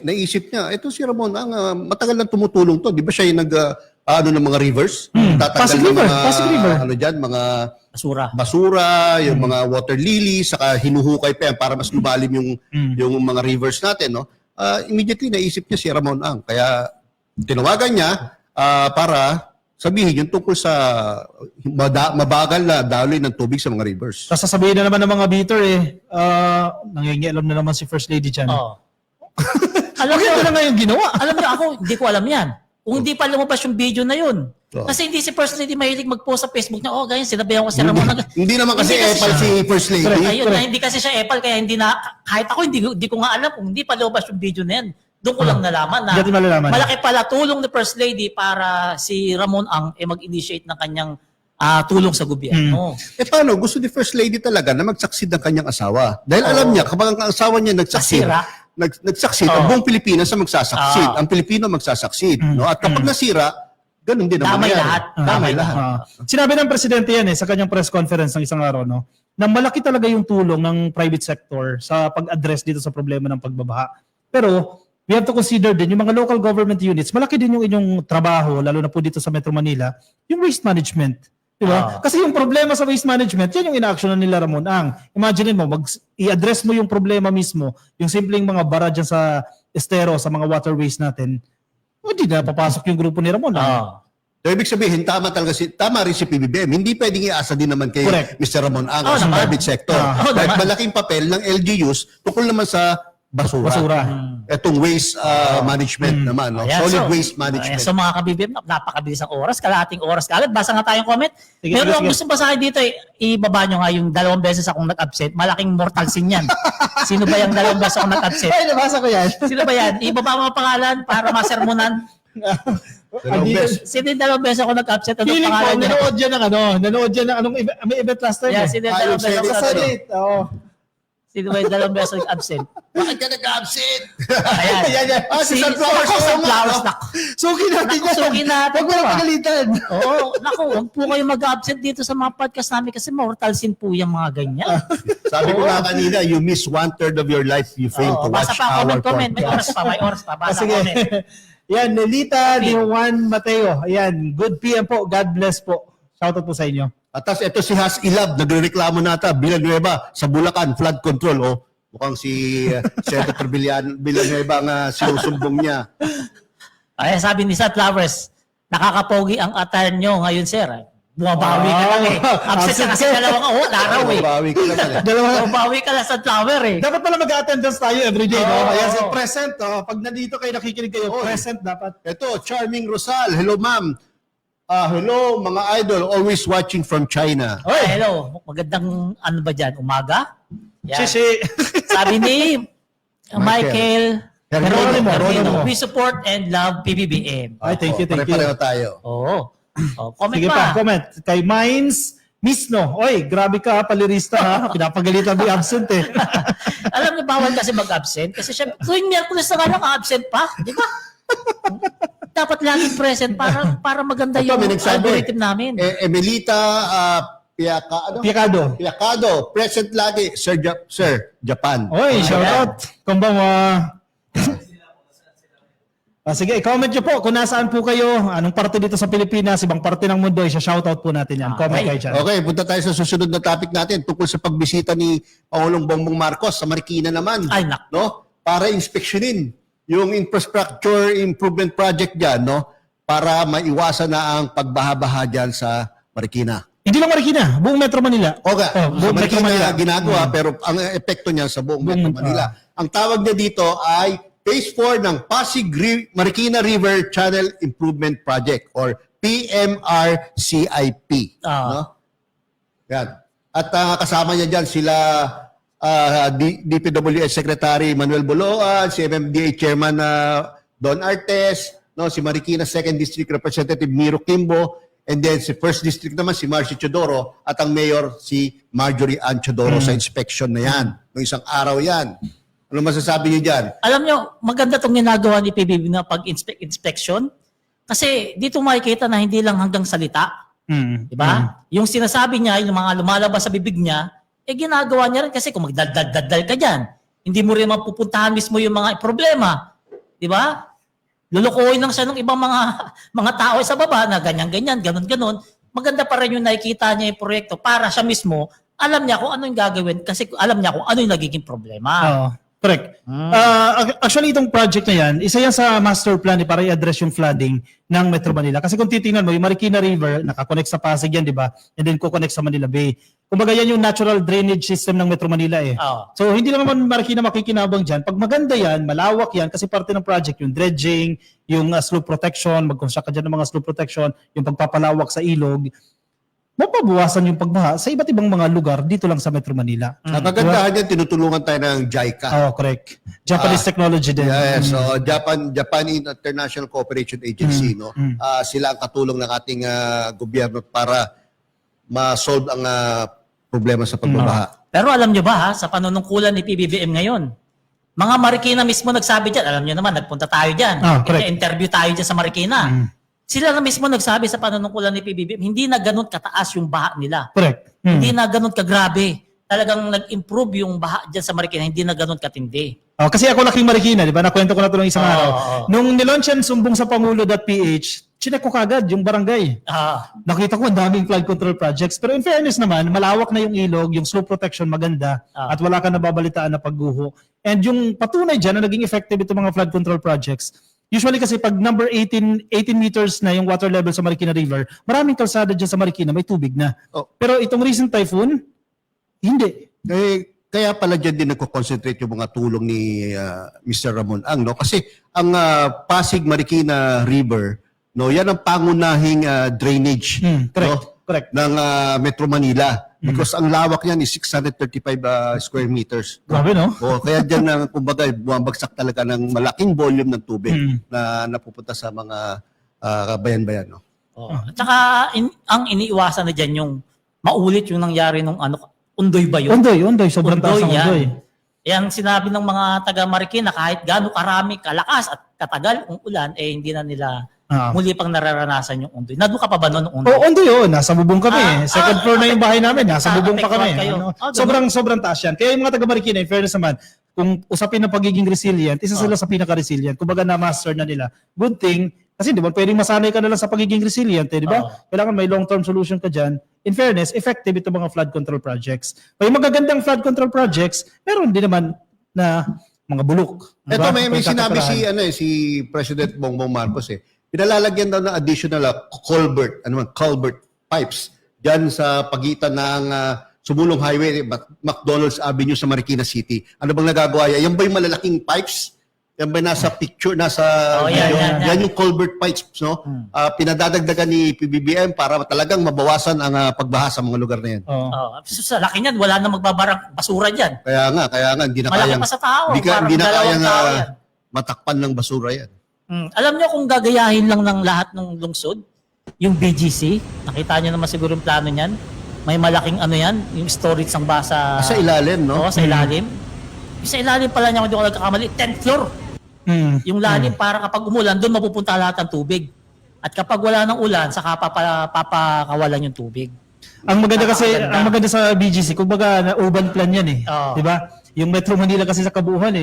naisip niya, ito si Ramon Ang matagal nang tumutulong to. Di ba siya yung ng mga rivers? Pasig River, Pasig River. Mga Basura. basura, yung mga water lilies, saka hinuhukay pa yan para mas lumalim yung mga rivers natin, no? Immediately naisip niya si Ramon Ang. Kaya tinawagan niya para sabihin yung tungkol sa mabagal na daloy ng tubig sa mga rivers. Tapos sasabihin na naman ng mga beater nangingialam na naman si First Lady dyan. Alam niyo, Ito na nga yung ginawa. alam niyo ako, hindi ko alam yan. Kung hindi pa lumabas yung video na yun. Oo. Kasi hindi si First Lady mahilig mag-post sa Facebook niya, ganyan, sinabihan ko si Ramon. Hindi naman kasi Hindi kasi epal siya- si First Lady. Ayun, na hindi kasi siya epal, kaya hindi na, kahit ako, hindi ko nga alam kung hindi pa lumabas yung video na yan. Doon ko lang nalaman na Hindi natin malalaman. malaki pala tulong ni First Lady para si Ramon Ang mag-initiate ng kanyang tulong sa gobyerno. Paano? Gusto ni First Lady talaga na mag-succeed ang kanyang asawa. Dahil alam niya, kapag ang asawa niya nag-succeed, Nasira. nag-succeed, ang buong Pilipinas ang magsasucceed. Ang Pilipino magsasucceed. No? At kapag nasira, ganun din ang Damay mangyayari. lahat. Damay lahat. Sinabi ng presidente yan sa kanyang press conference ng isang araw, no, na malaki talaga yung tulong ng private sector sa pag-address dito sa problema ng pagbabaha. Pero we have to consider din yung mga local government units, malaki din yung inyong trabaho, lalo na po dito sa Metro Manila, yung waste management. Di ba? Kasi yung problema sa waste management, yan yung in-actionan nila Ramon Ang. Imagine mo, i-address mo yung problema mismo, yung simpleng mga bara dyan sa estero, sa mga waterways natin, hindi na papasok yung grupo ni Ramon Ang. So, ibig sabihin, tama rin si PBBM. Hindi pwedeng iasa din naman kay Correct. Mr. Ramon Ang sa naman. private sector. Dahil malaking papel ng LGUs tungkol naman sa basura. Etong waste management naman. No? Ayan, Solid so, waste management. So mga kabibim, napakabilis ang oras, kalahating oras kagad. Basa nga tayong comment. Sige, Pero sige, ang sige. gusto basahin dito, ibaba nyo nga yung 2 beses akong nag-absent. Malaking mortal sin yan. Sino ba yung 2 beses akong nag-absent? Ay, nabasa ko yan. Sino ba yan? Ibaba mo ang pangalan para masermonan. Sino yung 2 beses ako nag-absent? Anong Feeling ko, pangalan niya? nanood yan ng may event last time. Yeah, sino yung 2 beses ako Sa nag-absent? Senate. Oo. Sino ba yung dalawang beses absent? Bakit ka nag-absent? Ayan. Yan. Si Sunflowers. Sunflowers. Naku. Suki natin Naku, suki natin. Huwag mo na pagalitan. Oo, naku, huwag po kayo mag-absent dito sa mga podcast namin kasi mortal sin po yung mga ganyan. Sabi ko nga kanina, you miss 1/3 of your life. You fail to watch Basa pa, our comment. May podcast. oras pa. Basa Sige. comment. Yan, Nelita Di Juan Mateo. Ayan, good PM po. God bless po. Shoutout po sa inyo. At tas ito si Has Ilab, nagrereklamo nata, Villanueva, sa Bulacan, flood control. Oh, mukhang si Senator Villanueva ang sinusumbong niya. Ay, sabi ni Sunflowers, nakakapogi ang attire nyo ngayon, sir. Bumabawi ka lang eh. Absent ka kasi dalawang araw eh. Bawi ka naman eh. Bumabawi ka lang sa Sunflower eh. Dapat pala mag-attendance tayo everyday, no? Oo. Ayan, present. Pag nandito kayo, nakikinig kayo, present dapat. Ito, Charming Rosal. Hello, ma'am. Hello, mga idol. Always watching from China. Hello, magandang ano ba dyan? Umaga? Yan. Shishi. Sabi ni Michael Geronimo. Geronimo, we support and love PBBM. Ay, thank you. Pare-pareho tayo. Oo. Comment Sige pa, comment. Kay Mines Misno. Oy, grabe ka, palirista ha. Pinapagalitan mo yung absent eh. Alam niyo, bawal kasi mag-absent. Kasi syempre, tuwing Miyerkules na nga lang, absent pa. Di ba? Dapat laging present para maganda Ito, yung may nagsabi. algorithm namin. Emelita Piacado. Piacado. Present lagi. Sir, Japan. Oy, shoutout. Konbanwa. Sige, i-comment nyo po kung nasaan po kayo, anong parte dito sa Pilipinas, ibang parte ng mundo, i-shoutout po natin yan. Comment kayo dyan. Okay, punta tayo sa susunod na topic natin tungkol sa pagbisita ni Pangulong Bongbong Marcos sa Marikina naman. Ay, nak. No? Para inspeksyonin yung infrastructure improvement project dyan, no? Para maiwasan na ang pagbaha-baha dyan sa Marikina. Hindi lang Marikina, buong Metro Manila. Okay, sa buong Metro Marikina Manila. ginagawa, pero ang epekto niya sa buong Metro Manila. Ang tawag niya dito ay Phase 4 ng Pasig Marikina River Channel Improvement Project or PMRCIP. No? Yan. At kasama niya dyan sila DPWH Secretary Manuel Boloan, si MMDA Chairman Don Artes, no, si Marikina 2nd District Representative Miro Kimbo, and then si 1st District naman si Marcy Chodoro at ang Mayor si Marjorie Ann Chodoro sa inspection na yan. Noong isang araw yan. Ano masasabi niyo dyan? Alam nyo, maganda itong ginagawa ni PBB na pag-inspection. Kasi dito makikita na hindi lang hanggang salita. Di ba? Yung sinasabi niya, yung mga lumalabas sa bibig niya, ginagawa niya rin kasi kung magdadal ka dyan, hindi mo rin mapupuntahan mismo yung mga problema. Di ba? Lulukuhin lang siya ng ibang mga tao sa baba na ganyan-ganyan, ganon-ganon. Maganda pa rin yung nakikita niya yung proyekto para siya mismo, alam niya kung ano yung gagawin kasi alam niya kung ano yung nagiging problema. Oo. Correct. Actually, itong project na yan, isa yan sa master plan para i-address yung flooding ng Metro Manila. Kasi kung titingnan mo, yung Marikina River, nakakonect sa Pasig yan, di ba? And then kukonect sa Manila Bay. Kumbaga yan yung natural drainage system ng Metro Manila eh. Oo. So hindi lang naman Marikina makikinabang dyan. Pag maganda yan, malawak yan, kasi parte ng project, yung dredging, yung slope protection, mag-construct ka dyan ng mga slope protection, yung pagpapalawak sa ilog, mapabawasan yung pagbaha sa iba't ibang mga lugar dito lang sa Metro Manila. Ang kagandahan yan, tinutulungan tayo ng JICA. Oh, correct. Japanese technology din. Yes, so Japan International Cooperation Agency, no. Sila ang katulong ng ating gobyerno para ma-solve ang problema sa pagbabaha. Pero alam nyo ba sa panunungkulan ni PBBM ngayon, mga Marikina mismo nagsabi dyan, alam nyo naman, nagpunta tayo dyan, interview tayo dyan sa Marikina. Sila na mismo nagsabi sa panunungkulan ni PBBM, hindi na ganun kataas yung baha nila. Correct. Hindi na ganun kagrabe. Talagang nag-improve yung baha dyan sa Marikina, hindi na ganun katindi. Kasi ako laking Marikina, di ba? Nakwento ko na ito ng isang araw. Nung nilaunch yan, sumbong sa Pangulo.ph, chinek ko kagad yung barangay. Nakita ko ang daming flood control projects. Pero in fairness naman, malawak na yung ilog, yung slope protection maganda, at wala ka nababalitaan na pagguho. And yung patunay dyan na naging effective itong mga flood control projects, usually kasi pag number 18 meters na yung water level sa Marikina River, maraming kalsada dyan sa Marikina, may tubig na. Pero itong recent typhoon, hindi. Kaya pala dyan din nagko-concentrate yung mga tulong ni Mr. Ramon Ang, no? Kasi ang Pasig Marikina River, no, yan ang pangunahing drainage, Correct. ng Metro Manila. Because ang lawak niyan is 635 square meters. Grabe, no? Kaya dyan, kumbaga, bumabagsak talaga ng malaking volume ng tubig na napupunta sa mga bayan-bayan. No? At saka ang iniiwasan na dyan yung maulit yung nangyari nung Undoy ba yun? Undoy. Sobrang taas ng yan. Undoy. Yan sinabi ng mga taga Marikina, kahit gaano karami, kalakas at katagal ang ulan, hindi na nila muli pang nararanasan yung undoy. Nandun ka pa ba noon undoy? Oo, Ondoy, nasa bubong kami. Second floor na yung bahay namin, nasa bubong pa kami. Apektuhan kayo. Sobrang taas yan. Kaya yung mga taga Marikina, in fairness naman, kung usapin ng pagiging resilient, isa sila sa pinaka-resilient. Kumbaga na-master na nila. Good thing, kasi di ba pwedeng masanay ka na lang sa pagiging resilient, di ba? Kailangan may long-term solution ka dyan. In fairness, effective ito mga flood control projects. May magagandang flood control projects, meron din naman na mga bulok. di Ito ba? may sinabi Pagkakatarahan. si President Bongbong Marcos Pinalalagyan daw ng additional culvert pipes diyan sa pagitan ng Sumulong Highway, McDonald's Avenue sa Marikina City. Ano bang nagagawa yan? Yan ba yung malalaking pipes? Yan ba nasa picture, nasa yan yung culvert pipes, no? Pinadadagdagan ni PBBM para talagang mabawasan ang pagbaha sa mga lugar na yan. Sa laki niyan, wala na magbabarang basura diyan. Kaya nga, hindi na Malaki kayang, pa sa tao. hindi na Parang kayang dalawang tao yan. matakpan ng basura yan. Alam niyo kung gagayahin lang ng lahat ng lungsod, yung BGC, nakita niyo naman siguro yung plano niyan. May malaking yan, yung storage ng basa. Sa ilalim, no? Oo, sa ilalim. Sa ilalim pala niya, kung di ko nagkakamali, 10th floor. Yung lalim para kapag umulan, doon mapupunta lahat ng tubig. At kapag wala ng ulan, saka papakawalan yung tubig. Ang maganda sa BGC, kumbaga na urban plan yan Oo. 'Di ba? Yung Metro Manila kasi sa kabuuan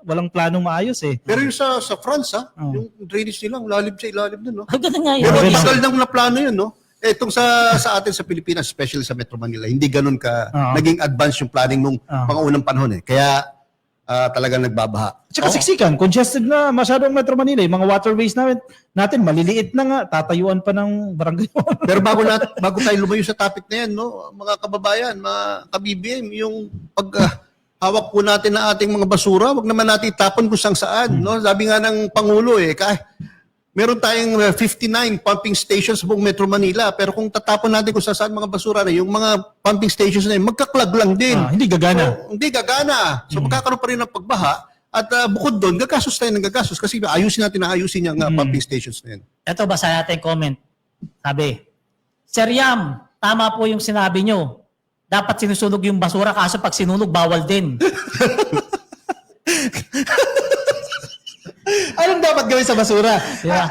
walang planong maayos Pero yung sa France, yung drainage nila, lalim sa ilalim dun, no? Ganun nga yun. Pero Okay, tagal nang na plano yun, no? Itong sa atin sa Pilipinas, especially sa Metro Manila, hindi ganun ka naging advanced yung planning nung mga unang panahon Kaya talagang nagbabaha. Tsaka siksikan, congested na masyado ang Metro Manila. Yung mga waterways natin maliliit na nga, tatayuan pa ng barangay. Pero bago tayo lumayo sa topic na yan, no, mga kababayan, mga ka-BBM, yung hawak po natin na ating mga basura, wag naman natin itapon kung saan. No? Sabi nga ng Pangulo, meron tayong 59 pumping stations sa buong Metro Manila, pero kung tatapon natin kung saan mga basura yung mga pumping stations na yun, magkaklag lang din. Hindi gagana. So, hindi gagana. So magkakaroon pa rin ng pagbaha. At bukod doon, gagastos tayo ng gagastos kasi ayusin yung pumping stations na yun. Ito, basa natin comment. Sabi, Sir Yam, tama po yung sinabi nyo. Dapat sinusunog yung basura kaso pag sinunog, bawal din. Anong dapat gawin sa basura?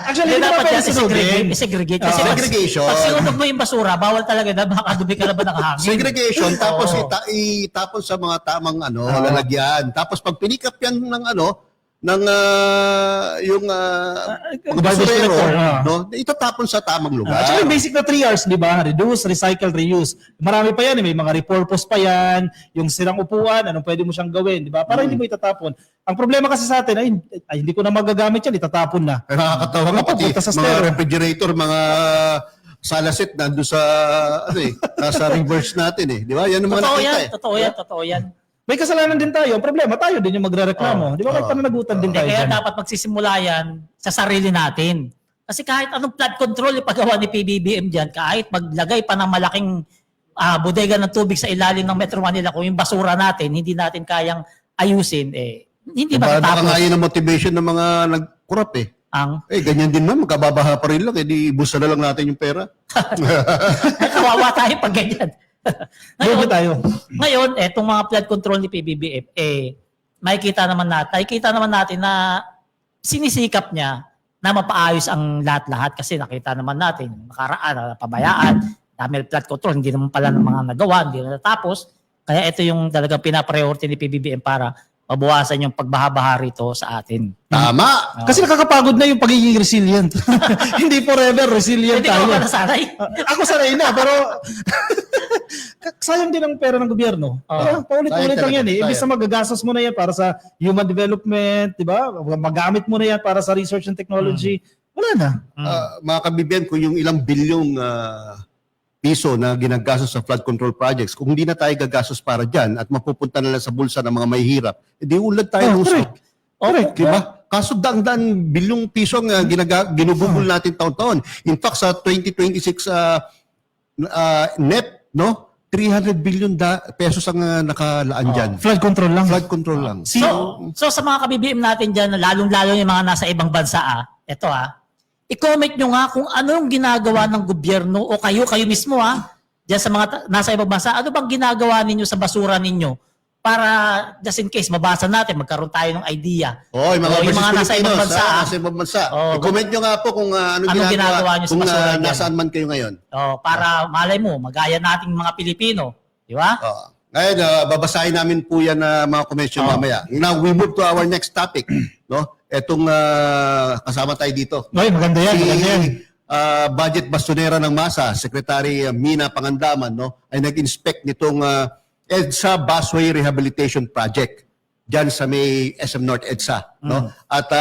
Actually, hindi dapat naman yan pwede sunugin. i-segregate. Kasi Segregation. pag sinunog mo yung basura, bawal talaga na makadumi ka na ba ng hangin. Segregation, tapos Oo. itapon sa mga tamang lalagyan. Tapos pag pinikap yan ng yung mga garbage basurero, collector, no, itatapon sa tamang lugar. Actually, basic na 3 Rs, di ba? Reduce, recycle, reuse. Marami pa yan. May mga repurpose pa yan. Yung sirang upuan, anong pwede mo siyang gawin, di ba? Para hindi mo itatapon. Ang problema kasi sa atin, ay hindi ko na magagamit yan, itatapon na. Ay, nakakatawa nga pati Papunta sa mga stereo. refrigerator, mga salasit nandun sa nasa reverse natin di ba? Yan ang mga nakita Totoo yan. May kasalanan din tayo. Ang problema, tayo din yung magrereklamo. Di ba? May pananagutan din tayo Kaya dyan. dapat magsisimula yan sa sarili natin. Kasi kahit anong flood control ipagawa ni PBBM dyan, kahit maglagay pa ng malaking bodega ng tubig sa ilalim ng Metro Manila, kung yung basura natin, hindi natin kayang ayusin, hindi Baka matatapos. nga yun ang motivation ng mga nagkurap ganyan din naman, magkababaha pa rin lang, di ibusa na lang natin yung pera. Kawawa tayo pag ganyan. Bobo tayo. Ngayon, etong mga flood control ni PBBM, makikita naman natin na sinisikap niya na mapaayos ang lahat-lahat kasi nakita naman natin, nakaraan, pabayaan, dami flood control, hindi naman pala ng mga nagawa, hindi na natapos. Kaya ito yung talagang pinapriority ni PBBM para mabawasan yung pagbaha-baha rito sa atin. Tama! Kasi nakakapagod na yung pagiging resilient. Hindi forever resilient Hindi ka tayo. ba nasanay? Ako sanay na, pero sayang din ang pera ng gobyerno. Kaya paulit-ulit lang yan Sayang. Imbis na magagastos mo na yan para sa human development, di ba? Magamit mo na yan para sa research and technology. Wala na. Mga kabibigyan, kung yung ilang bilyong piso na ginagastos sa flood control projects, kung hindi na tayo gagastos para dyan at mapupunta na lang sa bulsa ng mga mahihirap, edi ulad tayo ng correct. Correct. Diba? Kaso daang-daang bilyong piso ang ginugugol natin taon-taon. In fact, sa 2026 net, no? 300 billion pesos ang nakalaan dyan. Flood control lang. Flood control lang. So sa mga kabibim natin dyan, lalong-lalo yung mga nasa ibang bansa, ito i-comment nyo nga kung ano yung ginagawa ng gobyerno o kayo mismo dyan sa mga nasa ibang bansa, ano bang ginagawa ninyo sa basura ninyo para just in case mabasa natin, magkaroon tayo ng idea. Oh, yung mga O, yung mga nasa ibang Filipinos, bansa. nasa ibang bansa. Oh, I-comment nyo nga po kung anong Anong ginagawa ginagawa nyo sa kung basura dyan? nasaan man kayo ngayon. Para malay mo, magaya nating mga Pilipino. Di ba? Oh. Ngayon, babasahin namin po yan na mga comments nyo mamaya. Now, we move to our next topic. No? Etong kasama tayo dito. Ay, maganda yan, maganda yan. Budget Bastonera ng Masa, Secretary Mina Pangandaman, no, ay nag-inspect nitong EDSA Busway Rehabilitation Project diyan sa may SM North EDSA, no? At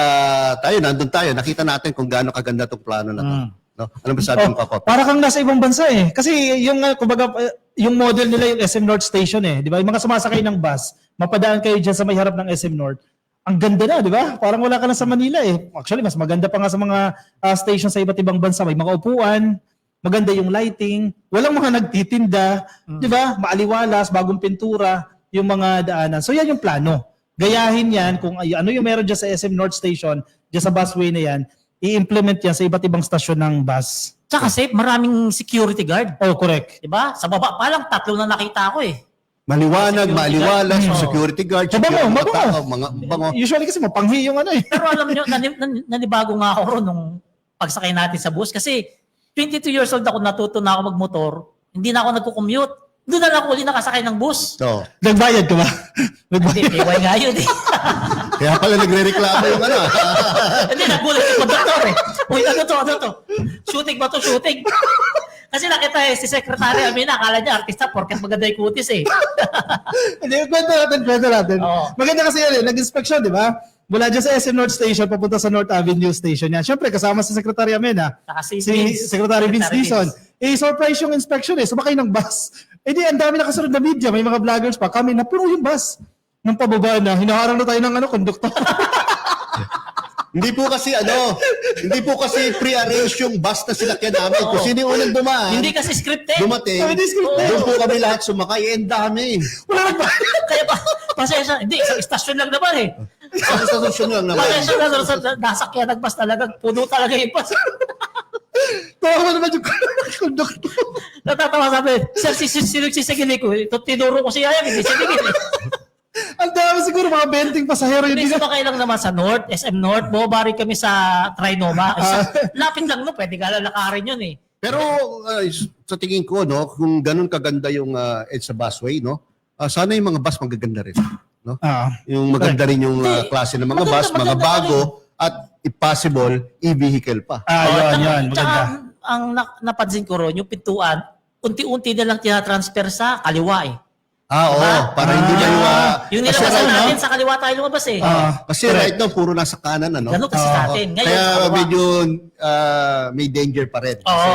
nandun tayo, nakita natin kung gaano kaganda tong plano na to. No? Ano ba sabi mo, Kakot? Para kang nasa ibang bansa eh. Kasi yung kumbaga yung model nila yung SM North Station eh, 'di ba? Yung mga sumasakay ng bus, mapadaan kayo diyan sa may harap ng SM North. Ang ganda na, 'di ba? Parang wala ka na sa Manila eh. Actually, mas maganda pa nga sa mga station sa iba't ibang bansa, may mga upuan, maganda yung lighting, walang mga nagtitinda, 'di ba? Maaliwalas, bagong pintura, yung mga daanan. So yan yung plano. Gayahin yan kung ano yung meron diyan sa SM North Station, diyan sa busway na yan, i-implement yan sa iba't ibang stasyon ng bus. Tsaka safe, maraming security guard. Oh, correct. Di ba? Sa baba pa lang, 3 na nakita ko eh. Maliwanag, Security maaliwalas, guard. security guard, Mabango, security mabango. tao, mga bango. Usually kasi mapanghi yung ano eh. Pero alam nyo, nanibago nga ako ron nung pagsakay natin sa bus. Kasi 22 years old ako, natuto na ako magmotor. Hindi na ako nagko-commute. Doon na lang ako uli nakasakay ng bus. So, Nagbayad ka ba? Hindi, iway nga yun eh. kaya pala nagre-reklamo yung ano. Hindi, nagulat yung conductor eh. Uy, ano to? Shooting ba to? Shooting? Kasi nakita eh, si Secretary Amina, akala niya artista porket maganda yung kutis eh. Hindi, kwento natin. Oo. Maganda kasi yan eh, nag-inspection, di ba? Mula dyan sa SM North Station, papunta sa North Avenue Station yan. Siyempre, kasama si Secretary Amena, Saka si si Vince. Secretary Vince Secretary Dizon. Eh, surprise yung inspection eh. Sumakay ng bus. Eh di, ang dami nakasunod na media. May mga vloggers pa. Kami, napuno yung bus. Nung pababa na, hinaharang na tayo ng konduktor. Hindi po kasi pre-arrange yung bus na sinakyan namin. Kung sino yung unang dumaan, Hindi kasi scripted. dumating, Hindi scripted. doon po kami lahat sumakay. Eh, ang dami. Wala nagbayad. Kaya pa, pasensya. Hindi, isang istasyon lang naman eh. Sa stasyon lang naman. Pasensya na, nasakyan ng bus talaga. Puno talaga yung bus. Tawa naman yung konduktor. Natatawa sabi, sir, sisigili ko. Ito, tinuro ko si Yayang, hindi sisigili. Ang dami siguro, mga 20 pasahero yun. Hindi sumakay lang naman sa North, SM North. Bumabari kami sa Trinoma. Lapit lang no, pwede ka lalakarin yun eh. Pero sa tingin ko, no, kung ganun kaganda yung EDSA busway, no, sana yung mga bus magaganda rin. No? Yung maganda rin yung klase ng mga Maganda, bus, mga maganda bago, at if possible, e-vehicle pa. Yun. Tsaka, Maganda. ang napansin ko ron, yung pintuan, unti-unti na lang tinatransfer sa kaliwa eh. Oo, para hindi na Yung kasi nilabasan right now, natin sa kaliwa tayo lumabas eh. kasi right now, puro nasa kanan, ano? Ganun kasi sa atin. Ngayon, sa Kaya kaliwa. medyo may danger pa rin. Kasi,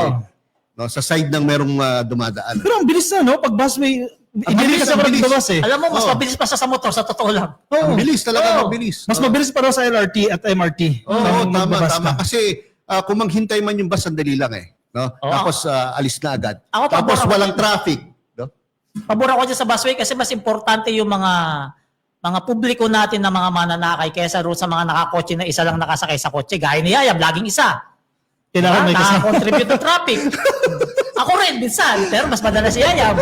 no, sa side ng merong dumadaan. Pero ang bilis na, no? Pag busway, bilis, kasi ang ako bilis. nagbabas eh. Alam mo, mas mabilis pa sa motor, sa totoo lang. Ang bilis talaga, mabilis. Mas mabilis pa raw sa LRT at MRT. Oo, Nung tama. magbabas ka. Kasi kung maghintay man yung bus, sandali lang eh. No? Oo. Tapos alis na agad. Ako, Tapos pabor ako. walang traffic. No? Pabor ako dyan sa busway kasi mas importante yung mga publiko natin na mga mananakay kaysa roon sa mga nakakotse na isa lang nakasakay sa kotse. Gaya ni Yayab, laging isa. Kailangan may kasama. Nakakontribute to traffic. Ako rin, minsan. Pero mas madala si Yayab.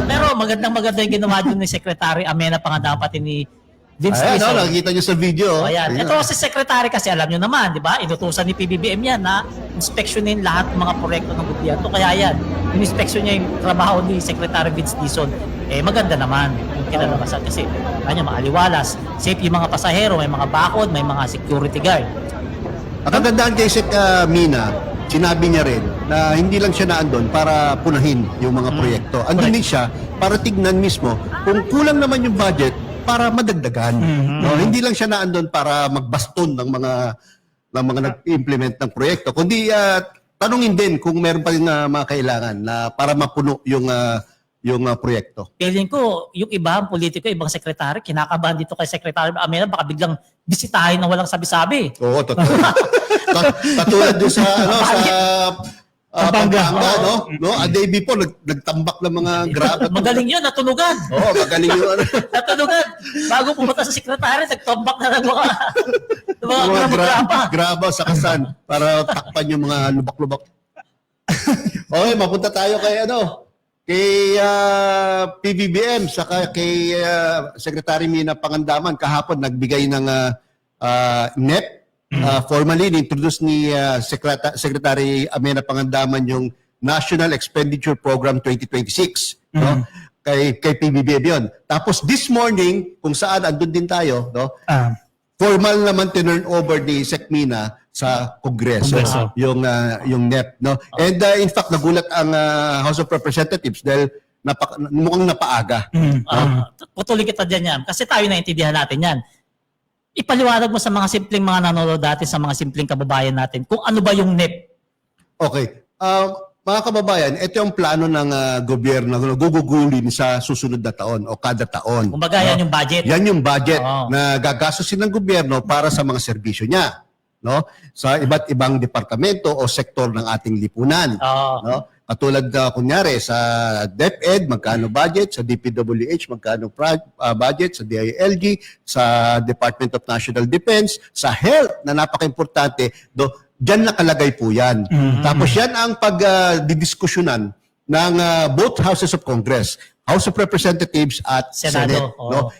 Pero maganda yung ginawa dyan ni Secretary Amena Pangandaman pati ni Vince Ayan, Dizon. no, nakikita nyo sa video. O, ayan. Ito si Secretary kasi alam nyo naman, di ba? Inutusan ni PBBM yan na inspeksyonin lahat ng mga proyekto ng gobyerno. Kaya yan, in-inspeksyon niya yung trabaho ni Secretary Vince Dizon. Eh, maganda naman yung kinalabasan kasi kanya maaliwalas. Safe yung mga pasahero, may mga bakod, may mga security guard. Ang kagandaan kay Sec Mina, sinabi niya rin na hindi lang siya naandun para punahin yung mga proyekto. Andun din siya para tignan mismo kung kulang naman yung budget para madagdagan. No, hindi lang siya naandun para magbaston ng mga nag-implement ng proyekto, kundi tanungin din kung meron pa rin mga kailangan na para mapuno yung proyekto. Feeling ko, yung iba, ang politiko, ibang sekretary, kinakabahan dito kay Secretary Amena, baka biglang bisitahin na walang sabi-sabi. Oo, totoo. Katulad doon sa Pampanga. no? A day before nagtambak ng mga grab. Magaling yun, natunugan. Oo, magaling yung Natunugan. Bago pumunta sa sekretary, nagtombak na ng mga graba. graba sa kasan para takpan yung mga lubak-lubak. Okay, mapunta tayo kay kay PBBM saka kay Secretary Mina Pangandaman kahapon nagbigay ng NEP. Formally introduce ni Secretary Amena Pangandaman yung National Expenditure Program 2026, no? Kay PBBM 'yon. Tapos this morning kung saan andun din tayo, no? Formal naman tinurn over ni SecMina sa Kongreso yung NEP, no? And in fact nagulat ang House of Representatives dahil mukhang napaaga. Putuloy kita dyan yan. Kasi tayo naintindihan natin yan. Ipaliwanag mo sa mga simpleng mga nanonood dati, sa mga simpleng kababayan natin, kung ano ba yung NEP. Okay. Mga kababayan, ito yung plano ng gobyerno na gugugulin sa susunod na taon o kada taon. Kumbaga, yan yung budget. Yan yung budget Oo. na gagastusin ng gobyerno para sa mga serbisyo niya, no? Sa iba't ibang departamento o sektor ng ating lipunan, Oo. no? Katulad kunyari sa DepEd, magkano budget, sa DPWH, magkano budget, sa DILG, sa Department of National Defense, sa health na napaka-importante, diyan nakalagay po yan. Tapos yan ang pagdidiskusyonan ng both houses of Congress, House of Representatives at Senado, Senate. oo. No?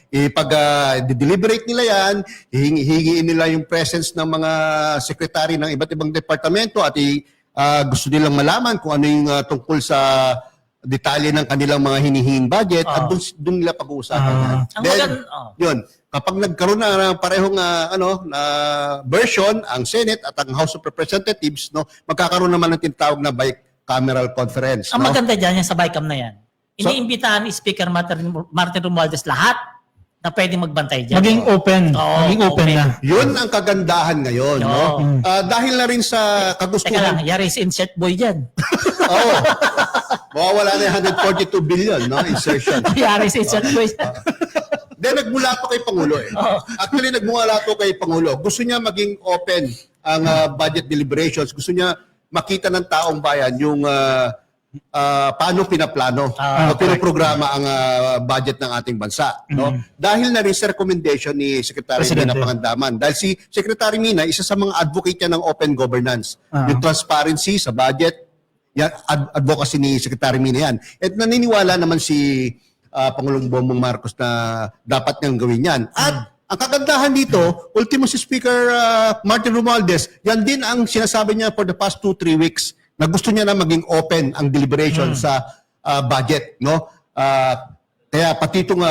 Deliberate nila yan, hihingiin nila yung presence ng mga sekretary ng iba't ibang departamento at gusto nilang malaman kung ano yung tungkol sa detalye ng kanilang mga hinihinging budget at doon nila pag-uusapan yan. Then, yun, kapag nagkaroon na ng parehong version, ang Senate at ang House of Representatives, no, magkakaroon naman ng tinatawag na bicameral conference. Ang no? maganda dyan, yan sa BICAM na yan. Iniimbitahan ni Speaker Martin Romualdez lahat na pwedeng magbantay dyan. Maging open. Oo, Maging open na. Yun ang kagandahan ngayon. No? Oo. Dahil na rin sa Teka lang, kagustuhan. yari si insert boy dyan. Oo. Mawawala na yung 142 billion, no? Insertion. Yari si insert boy dyan. Then nagmula to kay Pangulo eh. Actually nagmula to kay Pangulo. Gusto niya maging open ang budget deliberations. Gusto niya makita ng taong bayan yung paano pinaplano o pinoprograma ang budget ng ating bansa, no? Dahil na rin sa recommendation ni Secretary Mina Pangandaman. Dahil si Secretary Mina isa sa mga advocate niya ng open governance, yung transparency sa budget, yan advocacy ni Secretary Mina yan. At naniniwala naman si Pangulong Bongbong Marcos na dapat niyang gawin yan. At ang kagandahan dito, ultimo si Speaker Martin Romualdez, yan din ang sinasabi niya for the past 2-3 weeks na gusto niya na maging open ang deliberation sa budget, no? Kaya pati itong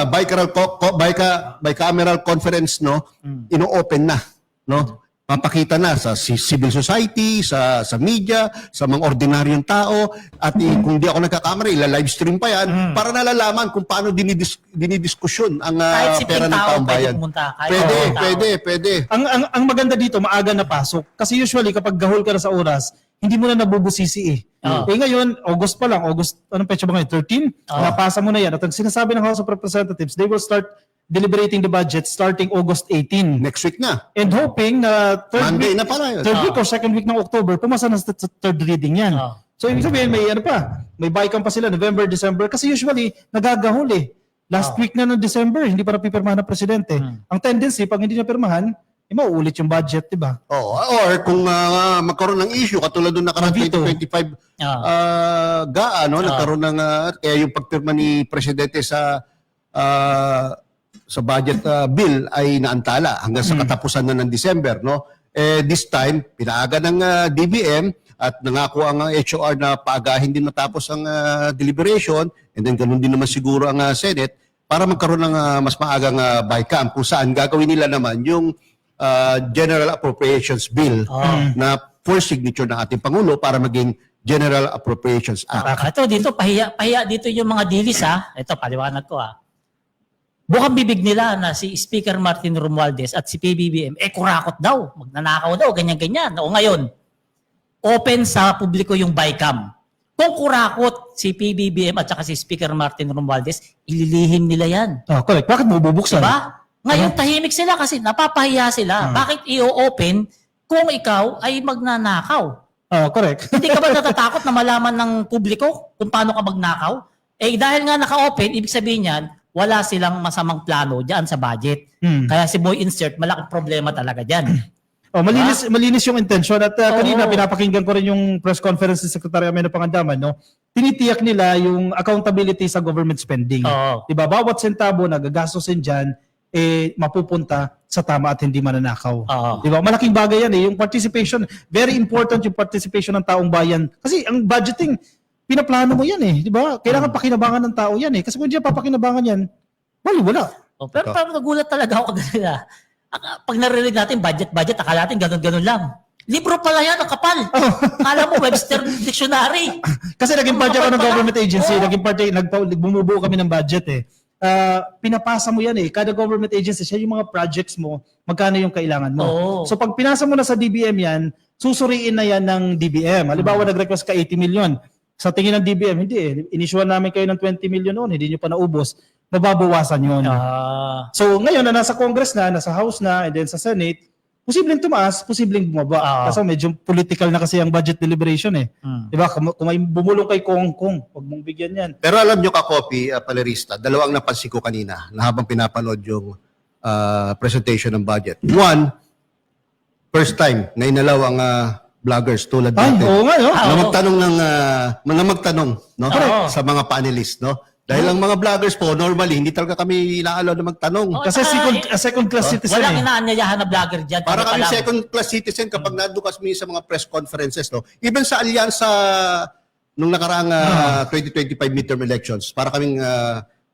bicameral conference, no, ino-open na, no? Papakita na sa civil society, sa media, sa mga ordinaryong tao, at kung di ako nagkakamali, live stream pa yan para nalalaman kung paano dinidiskusyon ang Kahit pera simpleng ng tao taong pwede bayan. pumunta. Kahit Pwede. Ang maganda dito, maaga na pasok. Kasi usually, kapag gahol ka na sa oras, hindi mo na nabubusisi eh. Ngayon, August pa lang. Anong petsa ba ngayon? 13? Napasa mo na yan. At ang sinasabi ng House of Representatives, they will start deliberating the budget starting August 18. Next week na. And hoping na Monday na pala yun. third week or second week ng October, pumasa na sa third reading yan. So, ibig sabihin, may BICAM pa sila, November, December. Kasi usually, nagagahol eh. Last week na ng December, hindi pa napipirmahan ng presidente. Ang tendency, pag hindi na pirmahan, mauulit yung budget, di ba? Or kung magkaroon ng issue, katulad doon nakarang 2025 GAA, no? Nagkaroon ng, kaya yung pagpirma ni presidente sa budget bill ay naantala hanggang sa katapusan na ng December, no? This time, pinaaga ng DBM at nangako ang HOR na paagahin din matapos ang deliberation, and then ganun din naman siguro ang Senate para magkaroon ng mas maagang BICAM kung saan gagawin nila naman yung General Appropriations Bill na for signature ng ating Pangulo para maging General Appropriations Act. Ito, dito, pahiya dito yung mga dilis ha. Ito, paliwanag ko ha. Bukang bibig nila na si Speaker Martin Romualdez at si PBBM, kurakot daw, magnanakaw daw, ganyan-ganyan. O ngayon, open sa publiko yung BICAM. Kung kurakot si PBBM at saka si Speaker Martin Romualdez, ililihim nila yan. Correct. Bakit mo bubuksan? Diba? Ngayon, tahimik sila kasi napapahiya sila. Bakit i-open kung ikaw ay magnanakaw? Correct. Hindi ka ba natatakot na malaman ng publiko kung paano ka magnakaw? Dahil nga naka-open, ibig sabihin yan, wala silang masamang plano dyan sa budget. Kaya si Boy Insert, malaking problema talaga dyan. Malinis yung intention. At kanina, pinapakinggan ko rin yung press conference ni Secretary Amena Pangandaman, no? tinitiyak nila yung accountability sa government spending. Oo. Diba? Bawat sentabo na gagastusin dyan, mapupunta sa tama at hindi mananakaw. Oo. Diba? Malaking bagay yan eh. Yung participation, very important yung participation ng taong bayan. Kasi ang budgeting, pinaplano mo yan eh. Diba? Kailangan pakinabangan ng tao yan eh. Kasi kung hindi papakinabangan yan, wala. Oh, pero parang nagulat talaga ako kanina. Pag narinig natin budget, akala natin ganun-ganun lang. Libro pala yan, ang kapal. Akala mo Webster Dictionary. Kasi naging part ako ng Pala. government agency, Oo. naging part bumubuo kami ng budget eh. Pinapasa mo yan eh. Kada government agency, siya yung mga projects mo, magkano yung kailangan mo. Oo. So pag pinasa mo na sa DBM yan, susuriin na yan ng DBM. Halimbawa, nag-request ka 80 million. Sa tingin ng DBM, hindi eh. Inisyuan namin kayo ng 20 million noon, hindi nyo pa naubos. Mababawasan yun. So ngayon na nasa Congress na, nasa House na, and then sa Senate, posibleng tumaas, posibleng bumaba. Kasi medyo political na kasi ang budget deliberation eh. Diba? Kung may bumulong kay Kong, wag mong bigyan yan. Pero alam nyo ka-copy, Palerista, dalawang napansin ko kanina na habang pinapanood yung presentation ng budget. One, first time na inalaw ang vloggers tulad Ay, natin. oo nga, no? Na magtanong na magtanong no? Oo. sa mga panelists, no? Dahil ang mga vloggers po, normally, hindi talaga kami inaalaw na magtanong. Kasi second class citizen Walang eh. inaanyayahan na vlogger dyan. Para kami Kami pa lang. second class citizen kapag nandun kami sa mga press conferences, no? Even sa alyansa nung nakaraang 2025 midterm elections, para kaming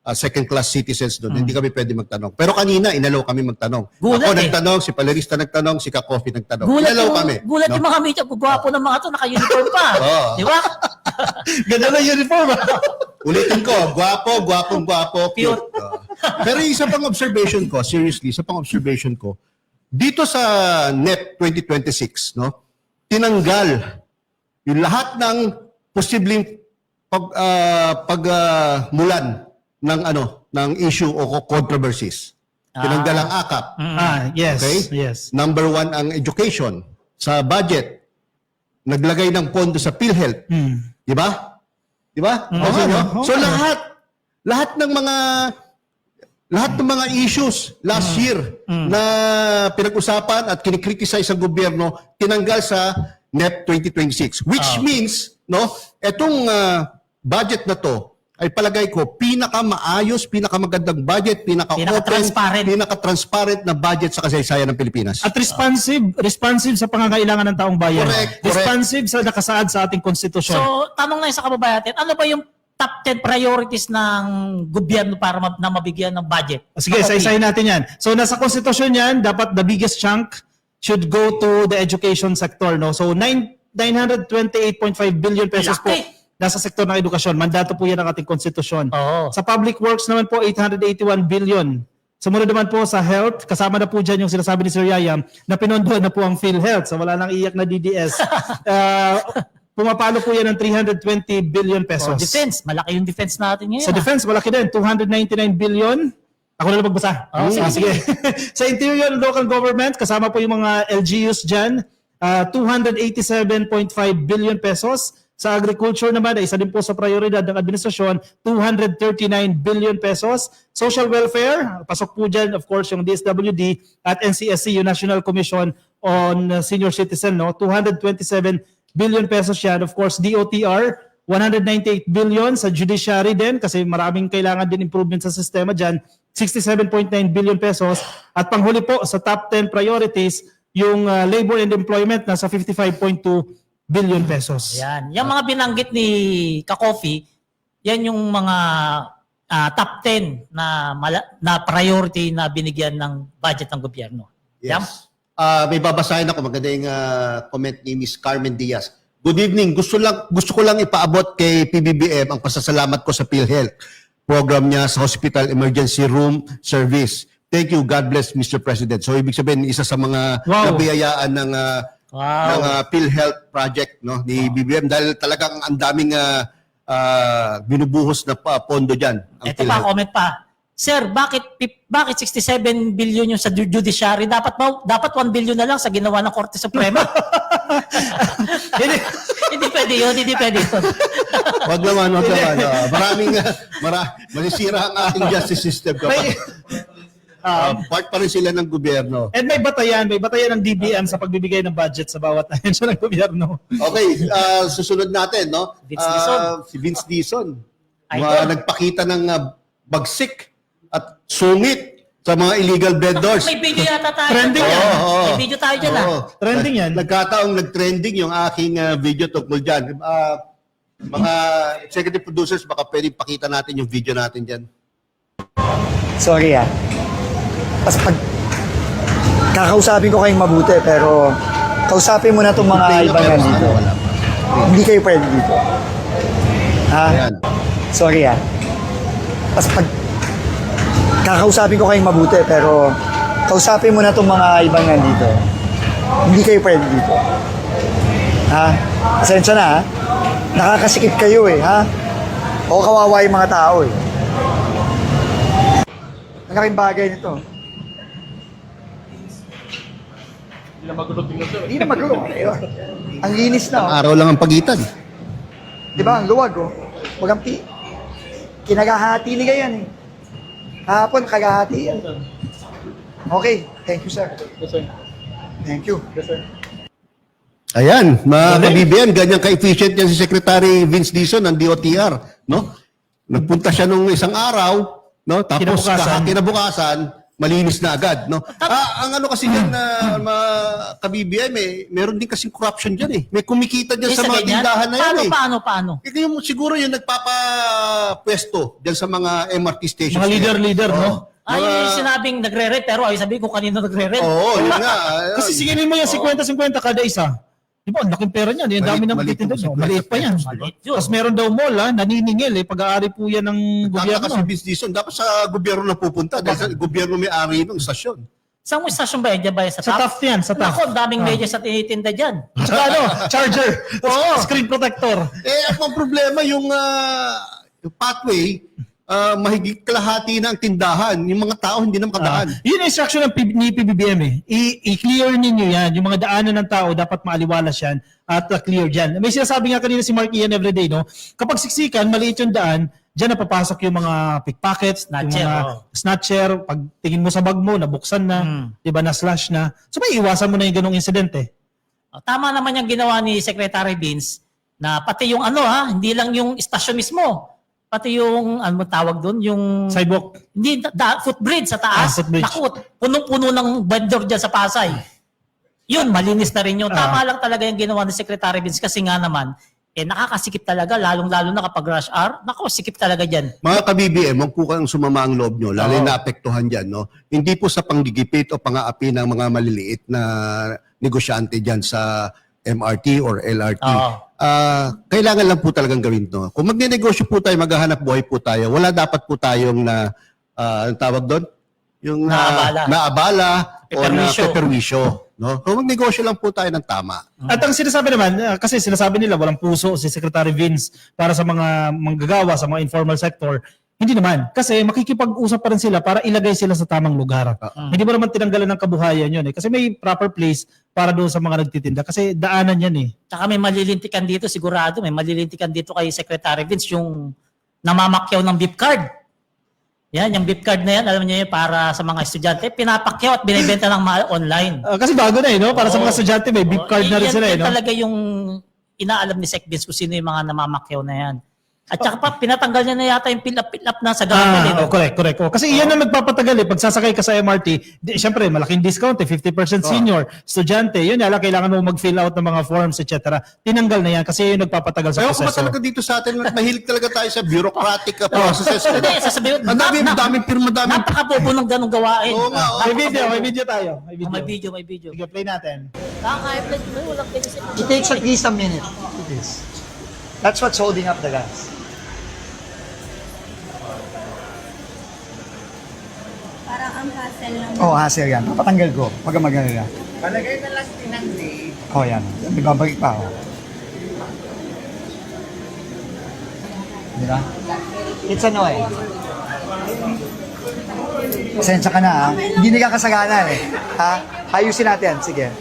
second class citizens doon, hindi kami pwede magtanong. Pero kanina, inalaw kami magtanong. Gulat Ako eh. nagtanong, si Palerista nagtanong, si Ka-Coffee nagtanong. Gulat Inalaw yung, kami. gulat no? yung mga media. Gwapo ng mga to, naka-uniform pa. Oo. Di ba? Ganda na uniform. Ulitin ko, gwapo, cute. Cute. Pero yung isa pang observation ko, seriously, isa pang observation ko, dito sa NEP 2026, no, tinanggal yung lahat ng posibleng pagmulan ng issue o controversies. Tinanggal ang AKAP. Yes. Okay? Yes. Number one, ang education. Sa budget, naglagay ng pondo sa PhilHealth. Di ba? Di ba? Okay, no? So lahat ng mga issues last year na pinag-usapan at kinikriticize sa gobyerno, tinanggal sa NEP 2026. Which means, no, etong budget na to, ay palagay ko, pinakamaayos, pinakamagandang budget, Pinaka-transparent. pinaka-transparent na budget sa kasaysayan ng Pilipinas. At responsive sa pangangailangan ng taong bayan. Correct. Responsive sa nakasaad sa ating konstitusyon. So, tanong na sa kababayan natin, ano ba yung top 10 priorities ng gobyerno para na mabigyan ng budget? Sige, isa-isahin natin yan. So nasa konstitusyon yan, dapat the biggest chunk should go to the education sector. No? So 928.5 billion pesos po Laki. nasa sektor ng edukasyon. Mandato po yan ng ating konstitusyon. Oo. Sa public works naman po, 881 billion. Sumunod naman po sa health, kasama na po dyan yung sinasabi ni Sir Yayam na pinondohan na po ang PhilHealth. So wala nang iyak na DDS. Pumapalo po yan ng 320 billion pesos. Defense, malaki yung defense natin ngayon. Sa defense, malaki din. 299 billion. Ako na lang magbasa. Sige. Sa interior and local government, kasama po yung mga LGUs dyan, 287.5 billion pesos. Sa agriculture naman, isa din po sa prioridad ng administrasyon, 239 billion pesos. Social welfare, pasok po dyan, of course, yung DSWD at NCSC, yung National Commission on Senior Citizen, no? 227 billion pesos yan. Of course, DOTR, 198 billion. Sa judiciary din, kasi maraming kailangan din improvement sa sistema dyan, 67.9 billion pesos. At panghuli po, sa top 10 priorities, yung labor and employment, nasa 55.2 billion pesos. Yan. Yung mga binanggit ni Ka-Coffee, yan yung mga top 10 na priority na binigyan ng budget ng gobyerno. Yan. Yes. May babasahin ako, maganda yung comment ni Miss Carmen Diaz. Good evening. Gusto ko lang ipaabot kay PBBM ang pasasalamat ko sa PhilHealth program niya sa Hospital Emergency Room Service. Thank you. God bless, Mr. President. So, ibig sabihin, isa sa mga nabiyayaan ng PhilHealth project, no, ni BBM dahil talagang ang daming binubuhos na pondo diyan. Ito pa, comment pa. Sir, bakit 67 billion yung sa judiciary? Dapat 1 billion na lang sa ginawa ng Korte Suprema. Hindi pwede yun. Wag naman. Maraming masisira ang ating justice system kapag Part pa rin sila ng gobyerno. And may batayan ng DBM sa pagbibigay ng budget sa bawat ahensya ng gobyerno. Okay, susunod natin, no? Vince Dizon. Si Vince Dizon. Idol. Nagpakita ng bagsik at sungit sa mga illegal vendors. May video yata tayo. Trending yan. May video tayo dyan Trending yan. Nagkataong nag-trending yung aking video tungkol dyan. Mga executive producers, baka pwedeng pakita natin yung video natin dyan. Sorry Tapos pag kakausapin ko kayong mabuti, pero kausapin mo na itong mga ibang nandito. Hindi kayo pwede dito. Ayan. Sorry Tapos pag kakausapin ko kayong mabuti, pero kausapin mo na itong mga ibang nandito. Hindi kayo pwede dito. Pasensya na Nakakasikip kayo O kawawa yung mga tao Ang laking bagay nito. Hindi na magulo. Ang linis na Araw lang ang pagitan. Di ba? Ang luwag Wag ang kinagahati ni yan Kahapon, kagahati yan. Okay. Thank you, sir. Yes, sir. Thank you. Yes, sir. Ayan, mga kabibiyan, ganyan ka-efficient yan si Secretary Vince Dizon ng DOTR, no? Nagpunta siya nung isang araw, no? Tapos kinabukasan, malinis na agad, no? Ang ano kasi yan na mga kabibiyan, meron din kasing corruption diyan eh. May kumikita diyan sa mga tindahan na yan Paano? Yung siguro yung nagpapapwesto diyan sa mga MRT stations. Mga leader, no? Yung sinabing nagre-rent, pero ay sabihin ko kanino nagre-rent. Oo, yun nga. Kasi sigilin mo yung 50-50 kada isa. Di ba, ang laking pera niyan. Yung dami ng Maliit magtitinda. yung Maliit pa yan. Maliit yun. Tapos meron daw mall, naniningil Pag-aari po yan ng Gobyerno. gobyerno. Kasi Vince Dizon, dapat sa gobyerno na pupunta dahil sa gobyerno may-ari ng stasyon. Saan mo istasyon ba yan? Diyan ba yan? Sa Taft yan, sa Taft. Ako, daming medyas sa tinitinda dyan. Tsaka charger. Screen protector. Ang problema yung pathway, mahigit kalahati na ang tindahan. Yung mga tao hindi na makadaan. Yun ang instruction ni PBBM I-clear ninyo yan. Yung mga daanan ng tao, dapat maaliwalas yan at clear dyan. May sinasabi nga kanina si Mark Ian everyday, no? Kapag siksikan, maliit yung daan, dyan napapasok yung mga pickpockets, Snatcher, yung mga snatcher. Pag tingin mo sa bag mo, nabuksan na, di ba, na-slash na. So may iwasan mo na yung ganong insidente. Tama naman yung ginawa ni Secretary Vince na pati yung hindi lang yung istasyon mismo. Pati yung, ano tawag doon, yung... Sidewalk. Hindi, footbridge sa taas. Footbridge. Naku, punong-puno ng vendor dyan sa Pasay. Yun, malinis na rin yun. Tama lang talaga yung ginawa ni Secretary Vince kasi nga naman, nakakasikip talaga, lalong-lalo na kapag rush hour. Naku, sikip talaga dyan. Mga ka-BBM, huwag po kang sumama ang loob nyo, lalo na apektuhan dyan. No? Hindi po sa panggigipit o pang-aapi ng mga maliliit na negosyante dyan sa MRT or LRT. Kailangan lang po talagang gawin to. Kung magne-negosyo po tayo, maghahanap buhay po tayo, wala dapat po tayong anong tawag doon? Yung naabala o na keperwisyo. No? Kung magnegosyo lang po tayo ng tama. At ang sinasabi naman, kasi sinasabi nila walang puso si Secretary Vince para sa mga manggagawa, sa mga informal sector. Hindi naman. Kasi makikipag-usap pa rin sila para ilagay sila sa tamang lugar. Hindi mo naman tinanggalan ng kabuhayan yun Kasi may proper place para doon sa mga nagtitinda. Kasi daanan yan Tsaka may malilintikan dito, sigurado. May malilintikan dito kay Secretary Vince, yung namamakyaw ng beep card. Yan, yung beep card na yan, alam niyo yun, para sa mga estudyante, pinapakyaw at binibenta ng mahal online. Kasi bago na no? Para sa mga estudyante, may beep card na rin sila Yan no? talaga yung inaalam ni Sec Vince kung sino yung mga namamakyaw na yan. At saka pa, pinatanggal niya na yata yung fill-up na sa government. Correct. Kasi iyan ang nagpapatagal Pag sasakay ka sa MRT, syempre, malaking discount 50% senior, estudyante, yun yala, kailangan mo mag-fill out ng mga forms, etc. Tinanggal na yan kasi yun nagpapatagal sa Kaya kung proseso. talaga dito sa atin, mahilig talaga tayo sa bureaucratic processes. Hindi, sasabihin, Ang daming pirma, daming... napakabobo ng ganong gawain. Oo nga, May video tayo. May video. Sige, play natin. Kaka-apply mo, walang pwede sa It takes at least a minute. That's what's holding up the gas. Parang ang hassle lang. Hassle yan. Papatanggal ko. Pag mag-alala. Palagay na lang tinanggi. Yan. Nagbabalik pa ako. Di ba? It's annoying. Pasensya ka na Hindi nagkakasagana Ayusin natin. Sige.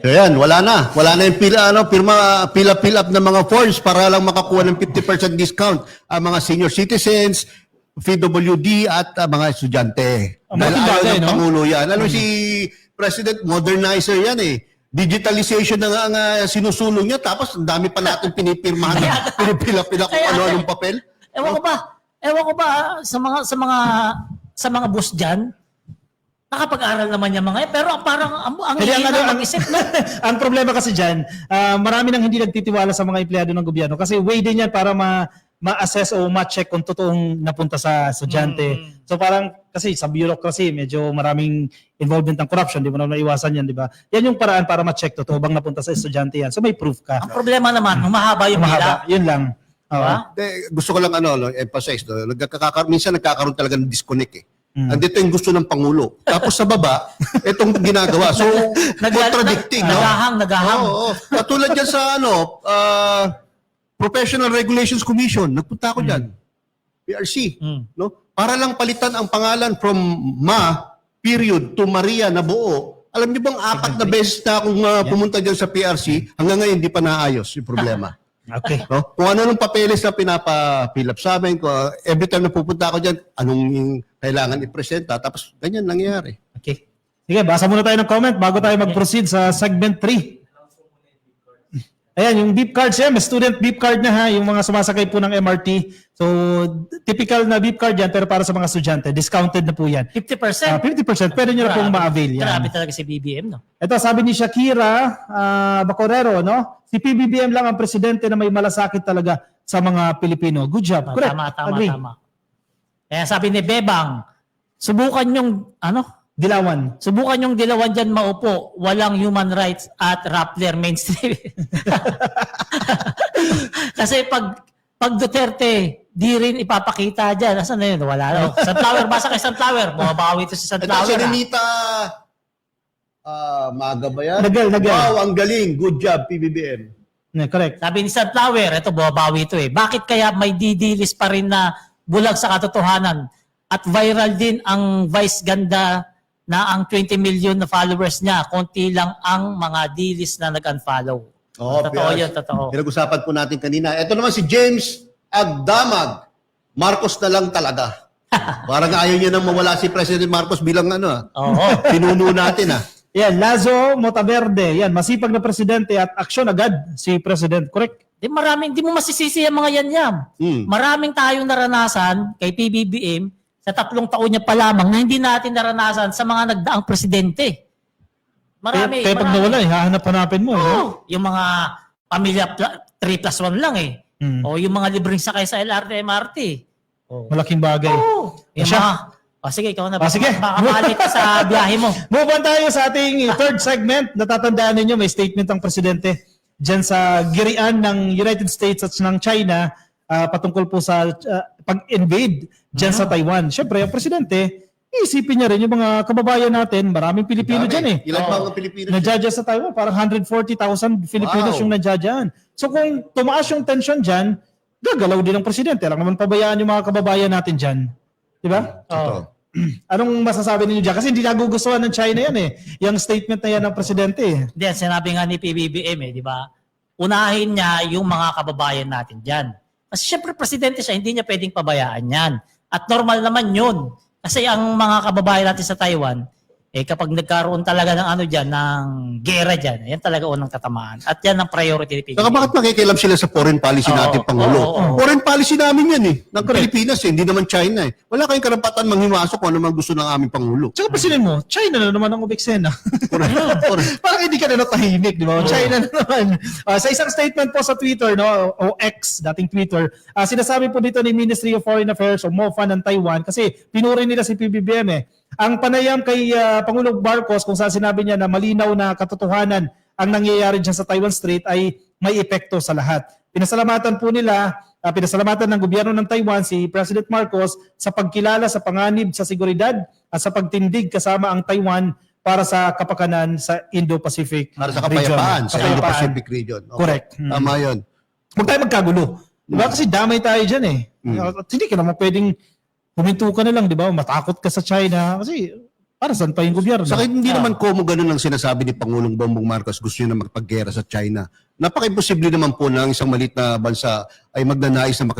So yan, wala na. Wala na yung pila-fill up ng mga forms para lang makakuha ng 50% discount ang mga senior citizens, PWD at mga estudyante. Dahil malaking ayaw bagay, ng no? Pangulo yan. Alam mo, si President modernizer yan eh. Digitalization na nga ang sinusulong niya, tapos ang dami pa natin pinipirmahan, pinipila-pila kung ano-anong papel. Ewan ko ba sa mga boss diyan, nakapag-aral naman yung mga yan, pero parang ang Hindi, hirap ang mag-isip, no? ang problema kasi dyan, marami nang hindi nagtitiwala sa mga empleyado ng gobyerno kasi way din yan para ma-assess o ma-check kung totoong napunta sa estudyante. So parang kasi sa bureaucracy, medyo maraming involvement ng corruption, di mo na naiwasan yan, di ba? Yan yung paraan para ma-check totoo bang napunta sa estudyante yan. So may proof ka. Ang problema naman, humahaba yung pila. Mahaba, yun lang. Oo. Diba? Gusto ko lang emphasize, minsan nagkakaroon talaga ng disconnect eh. Andito yung gusto ng Pangulo. Tapos sa baba, itong ginagawa. So, contradicting. Nagahang. Oo. Katulad dyan sa Professional Regulations Commission. Nagpunta ako dyan. PRC. No? Para lang palitan ang pangalan from Ma, period, to Maria na buo. Alam niyo bang 4 na beses na akong pumunta dyan sa PRC, hanggang ngayon hindi pa naayos yung problema. Okay. No? Kung ano nung papeles na pinapa-fill up sa amin, every time na pupunta ako dyan, anong yung kailangan i-presenta, tapos ganyan nangyayari. Okay. Sige, basa muna tayo ng comment bago tayo mag-proceed sa segment 3. Ayan, yung beep cards yan, may student beep card na ha, yung mga sumasakay po ng MRT. So, typical na beep card yan, pero para sa mga estudyante, discounted na po yan. 50%. 50%, pwede nyo na pong ma-avail yan. Grabe talaga si BBM, no? Ito, sabi ni Shakira Bacorero, no? Si PBBM lang ang presidente na may malasakit talaga sa mga Pilipino. Good job. Correct. Agree. Tama. Kaya sabi ni Bebang, subukan yung, Dilawan. subukan yung dilawan dyan maupo, walang human rights at Rappler mainstream. Kasi pag Duterte, di rin ipapakita dyan. Nasaan na yun? Wala na. Sunflower, basa kay Sunflower. Bumabawi ito si Ito Sunflower. si Renita Maga ba yan? Nagal. Wow, ang galing. Good job, PBBM. Yeah, correct. Sabi ni Sunflower, ito bumabawi ito eh. Bakit kaya may didilis pa rin na bulag sa katotohanan? At viral din ang vice ganda na ang 20 million na followers niya, konti lang ang mga dilis na nag-unfollow. Totoo yun, totoo. Pinag-usapan po natin kanina. Ito naman si James Agdamag. Marcos na lang talaga. Parang ayaw niya nang mawala si President Marcos bilang Oo. pinuno natin Yan, Lazo Motaverde. Yan, masipag na presidente at aksyon agad si President. Correct? Di mo masisisi ang mga yan. Maraming tayong naranasan kay PBBM sa 3 taon niya pa lamang na hindi natin naranasan sa mga nagdaang presidente. Marami. Kaya pag nawala, hahanap-hanapin mo. Yung mga pamilya 3+1 lang eh. O yung mga libreng sakay sa LRT, MRT. Malaking bagay. Yung mga, sige, ikaw na. Sige. Baka balik ka sa biyahe mo. Move on tayo sa ating third segment. Natatandaan ninyo, may statement ang presidente dyan sa girian ng United States at ng China patungkol po sa pag-invade dyan sa Taiwan. Siyempre, ang presidente, iisipin niya rin yung mga kababayan natin. Maraming Pilipino dyan eh. Ilan ba ang Pilipino? Nadjadya sa Taiwan, parang 140,000 Filipinos yung nadjadyan. So kung tumaas yung tension dyan, gagalaw din ang presidente. Lang naman pabayaan yung mga kababayan natin dyan. Di ba? Totoo. Anong masasabi ninyo dyan? Kasi hindi nagugustuhan ng China yan eh. Yung statement na yan ng presidente eh. Hindi, sinabi nga ni PBBM di ba? Unahin niya yung mga kababayan natin dyan. Kasi syempre presidente siya, hindi niya pwedeng pabayaan yan. At normal naman yun. Kasi ang mga kababayan natin sa Taiwan, kapag nagkaroon talaga ng dyan, ng gera dyan, yan talaga unang tatamaan. At yan ang priority ni PBBM. Saka bakit makikialam sila sa foreign policy natin, Pangulo? Foreign policy namin yan eh. Ng Pilipinas eh, hindi naman China eh. Wala kayong karapatan manghimasok kung ano man gusto ng aming Pangulo. Tsaka pansinin mo, China na naman ang ubiksena. Parang hindi ka na natahimik, di ba? China na naman. Sa isang statement po sa Twitter, no, o X, dating Twitter, sinasabi po dito ni Ministry of Foreign Affairs o MOFA ng Taiwan kasi pinuri nila si PBBM eh. Ang panayam kay Pangulong Marcos kung saan sinabi niya na malinaw na katotohanan ang nangyayari dyan sa Taiwan Strait ay may epekto sa lahat. Pinasalamatan po nila, pinasalamatan ng gobyerno ng Taiwan si President Marcos sa pagkilala sa panganib sa seguridad at sa pagtindig kasama ang Taiwan para sa kapakanan sa Indo-Pacific Para sa region. kapayapaan sa Indo-Pacific region. Okay. Correct. Tama yun. Huwag tayo magkagulo. Diba? Kasi damay tayo dyan eh. At hindi ka naman pwedeng huminto ka na lang, di ba? Matakot ka sa China. Kasi para saan pa yung gobyerno? Saka hindi naman komo ganun ang sinasabi ni Pangulong Bongbong Marcos, gusto niya na magpaggera sa China. Napaka-imposible naman po ng isang maliit na bansa ay magnanais na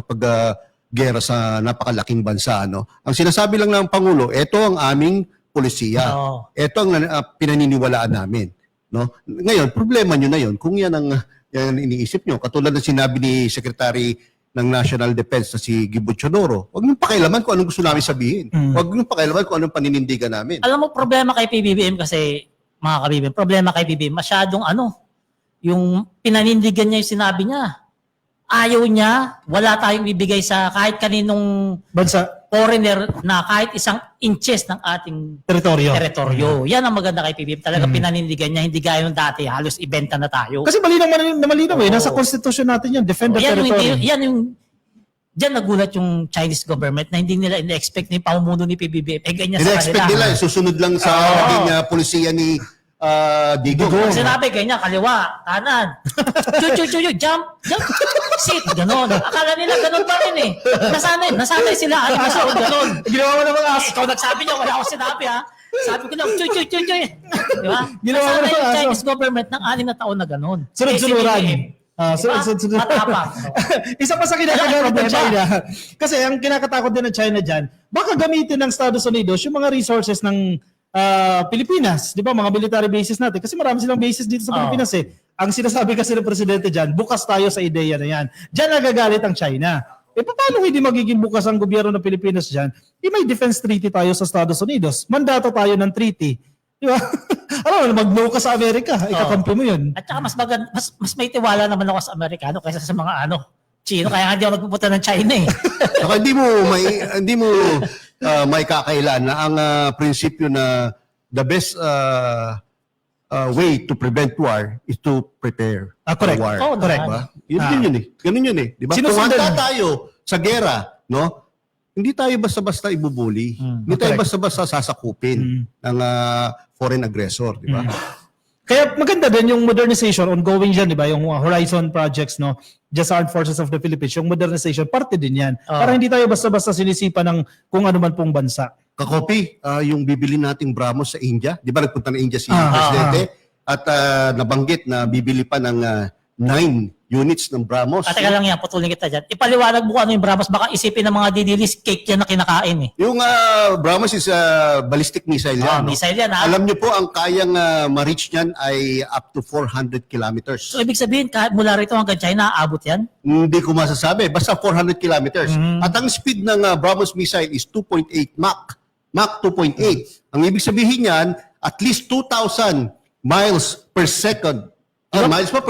gera sa napakalaking bansa. No? Ang sinasabi lang ng Pangulo, ito ang aming polisiya. Oo. Ito ang pinaniniwalaan namin. No? Ngayon, problema nyo na yun. Kung yan ang yan iniisip nyo, katulad ng sinabi ni Secretary ng National Defense na si Gibo Chodoro, huwag nyo pakialaman kung anong gusto namin sabihin. Huwag nyo pakialaman kung anong paninindigan namin. Alam mo, problema kay PBBM kasi, mga kabibim, problema kay PBBM, masyadong yung pinanindigan niya yung sinabi niya. Ayaw niya, wala tayong bibigay sa kahit kaninong Bansa, foreigner na kahit isang inches ng ating teritoryo. teritoryo. Yan ang maganda kay PBBM. Talaga pinanindigan niya, hindi gaya nung dati, halos ibenta na tayo. Kasi malinaw eh. Nasa constitution natin yan. Defend the territory. Diyan nagulat yung Chinese government na hindi nila in-expect na yung pamumuno ni PBBM. Ganyan sa Ina-expect kanila. nila, susunod lang sa naging polisiya ni Digong. Pag sinabi, ganyan, kaliwa, kanan. Chuy, jump, sit, ganon. Akala nila ganon pa rin eh. Nasanay sila, ganon. Ginawa mo naman aso. Ikaw nagsabi niya, wala akong sinabi ha. Sabi ko lang, chuy. Di ba? Ginawa mo Nasanay naman yung aso. Chinese government ng 6 na taon na ganon. Sunod-sunuran. Diba? Matapang. Isa pa sa kinakagalit ng China. Kasi ang kinakatakot din ng China dyan, baka gamitin ng Estados Unidos yung mga resources ng Pilipinas. Di ba? Mga military bases natin. Kasi marami silang bases dito sa Pilipinas eh. Ang sinasabi kasi ng presidente dyan, bukas tayo sa ideya na yan. Dyan nagagalit ang China. Paano hindi magiging bukas ang gobyerno ng Pilipinas dyan? May defense treaty tayo sa Estados Unidos. Mandato tayo ng treaty. Di ba? Alam mo, mag-no ka sa Amerika. Ikakampi mo yun. At saka mas may tiwala naman ako sa Amerikano kaysa sa mga Chino. Kaya hindi ako nagpupunta ng China eh. Saka hindi mo may kakailan na ang prinsipyo na the best way to prevent war is to prepare Correct. for war. Oo, correct. Diba? Yun eh. Ganun yun eh. Diba? Kung Sinusundan. handa tayo sa gera, no? Hindi tayo basta-basta ibubuli. Hindi tayo correct. basta-basta sasakupin ng foreign aggressor, di ba? Kaya maganda din yung modernization ongoing dyan, di ba? Yung Horizon projects, no? Just Armed Forces of the Philippines, yung modernization, parte din yan. Para hindi tayo basta-basta sinisipan ng kung ano man pong bansa. Kakopi, yung bibili nating BrahMos sa India, di ba nagpunta na India si Presidente? At nabanggit na bibili pa ng 9 units ng BrahMos. At teka lang yan, putulin kita dyan. Ipaliwanag mo kung ano yung BrahMos, baka isipin ng mga didilis, cake yan na kinakain eh. Yung BrahMos is ballistic missile yan. no? Missile yan ha. Alam niyo po, ang kayang ma-reach niyan ay up to 400 kilometers. So ibig sabihin, kahit mula rito hanggang China, aabot yan? Hindi ko masasabi. Basta 400 kilometers. At ang speed ng BrahMos missile is 2.8 Mach. Mach 2.8. Ang ibig sabihin niyan, at least 2,000 miles per second. Miles pa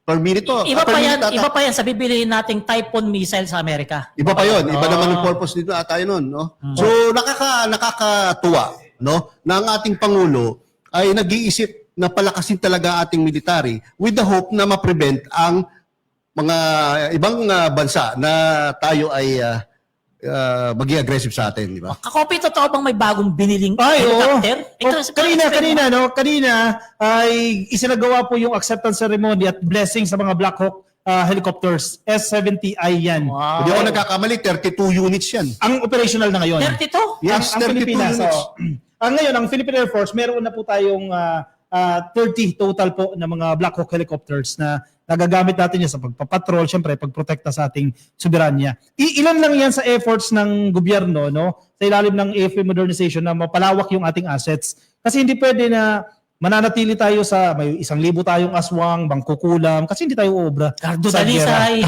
per minute to. Iba Per pa minute yan, ata. iba pa yan sa bibilihin nating Typhoon missile sa Amerika. Iba pa yon. Iba naman ang purpose nito ata yun, no? So nakakatuwa, no? Na ang ating pangulo ay nag-iisip na palakasin talaga ating military with the hope na ma-prevent ang mga ibang bansa na tayo ay maging aggressive sa atin, di ba? Kakopi, totoo bang may bagong biniling Ay, oo. helicopter? Kanina ay isinagawa po yung acceptance ceremony at blessing sa mga Black Hawk helicopters. S-70I yan. Wow. Hindi ako nagkakamali, 32 units yan. Ang operational na ngayon. 32? Yes, ang 32 Pilipinas. units. Ang ngayon, ang Philippine Air Force, meron na po tayong 30 total po na mga Black Hawk helicopters na nagagamit natin yan sa pagpapatrol, syempre, pagprotekta sa ating soberanya. Ilan lang yan sa efforts ng gobyerno, no? Sa ilalim ng AFP modernization na mapalawak yung ating assets. Kasi hindi pwede na mananatili tayo sa may 1,000 tayong aswang, bangkukulam, kasi hindi tayo uobra. Cardo sa gera. Dalisay.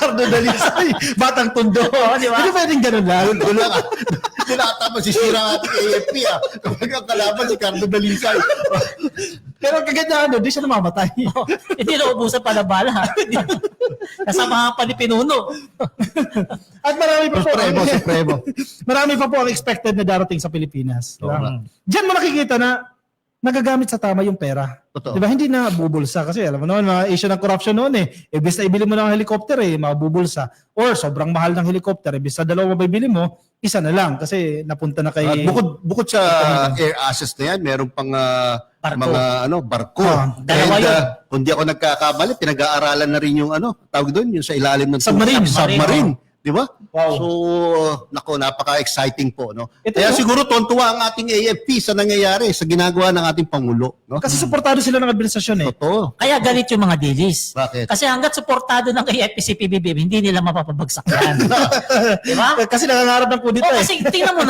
Cardo Dalisay. Batang Tondo. Di ba? Hindi pwedeng ganun lang. Hindi nakatama sisira ang ating AFP, kapag ang kalaban si Cardo Dalisay. Pero kagandahan, di siya namamatay. Hindi naubusan pa na bala. Kasama pa ni Pinuno. At marami pa po. Supremo. Marami pa po ang expected na darating sa Pilipinas. Diyan mo nakikita na nagagamit sa tama yung pera. Totoo. Diba? Hindi na bubulsa. Kasi alam mo naman, mga issue ng corruption noon eh. Ibig na ibili mo ng helicopter mabubulsa. Or sobrang mahal ng helicopter. Ibig sa 2 mabibili mo, isa na lang. Kasi napunta na kay... At bukod sa air assets na yan, meron pang Barko. mga barko. Dalawa And, yun. kung di ako nagkakamali, pinag-aaralan na rin yung tawag doon, yung sa ilalim ng Submarine. submarine. Di ba? Wow. So, nako, napaka-exciting po. No? Ito, Kaya no? siguro tuwan-tuwa ang ating AFP sa nangyayari, sa ginagawa ng ating Pangulo. No? Kasi suportado sila ng administrasyon eh. Totoo. Kaya galit yung mga dilis. Bakit? Kasi hanggat suportado ng AFP si PBBM, hindi nila mapapabagsak yan. Di ba? Kasi nangangarap ng kudita O eh. kasi tingnan mo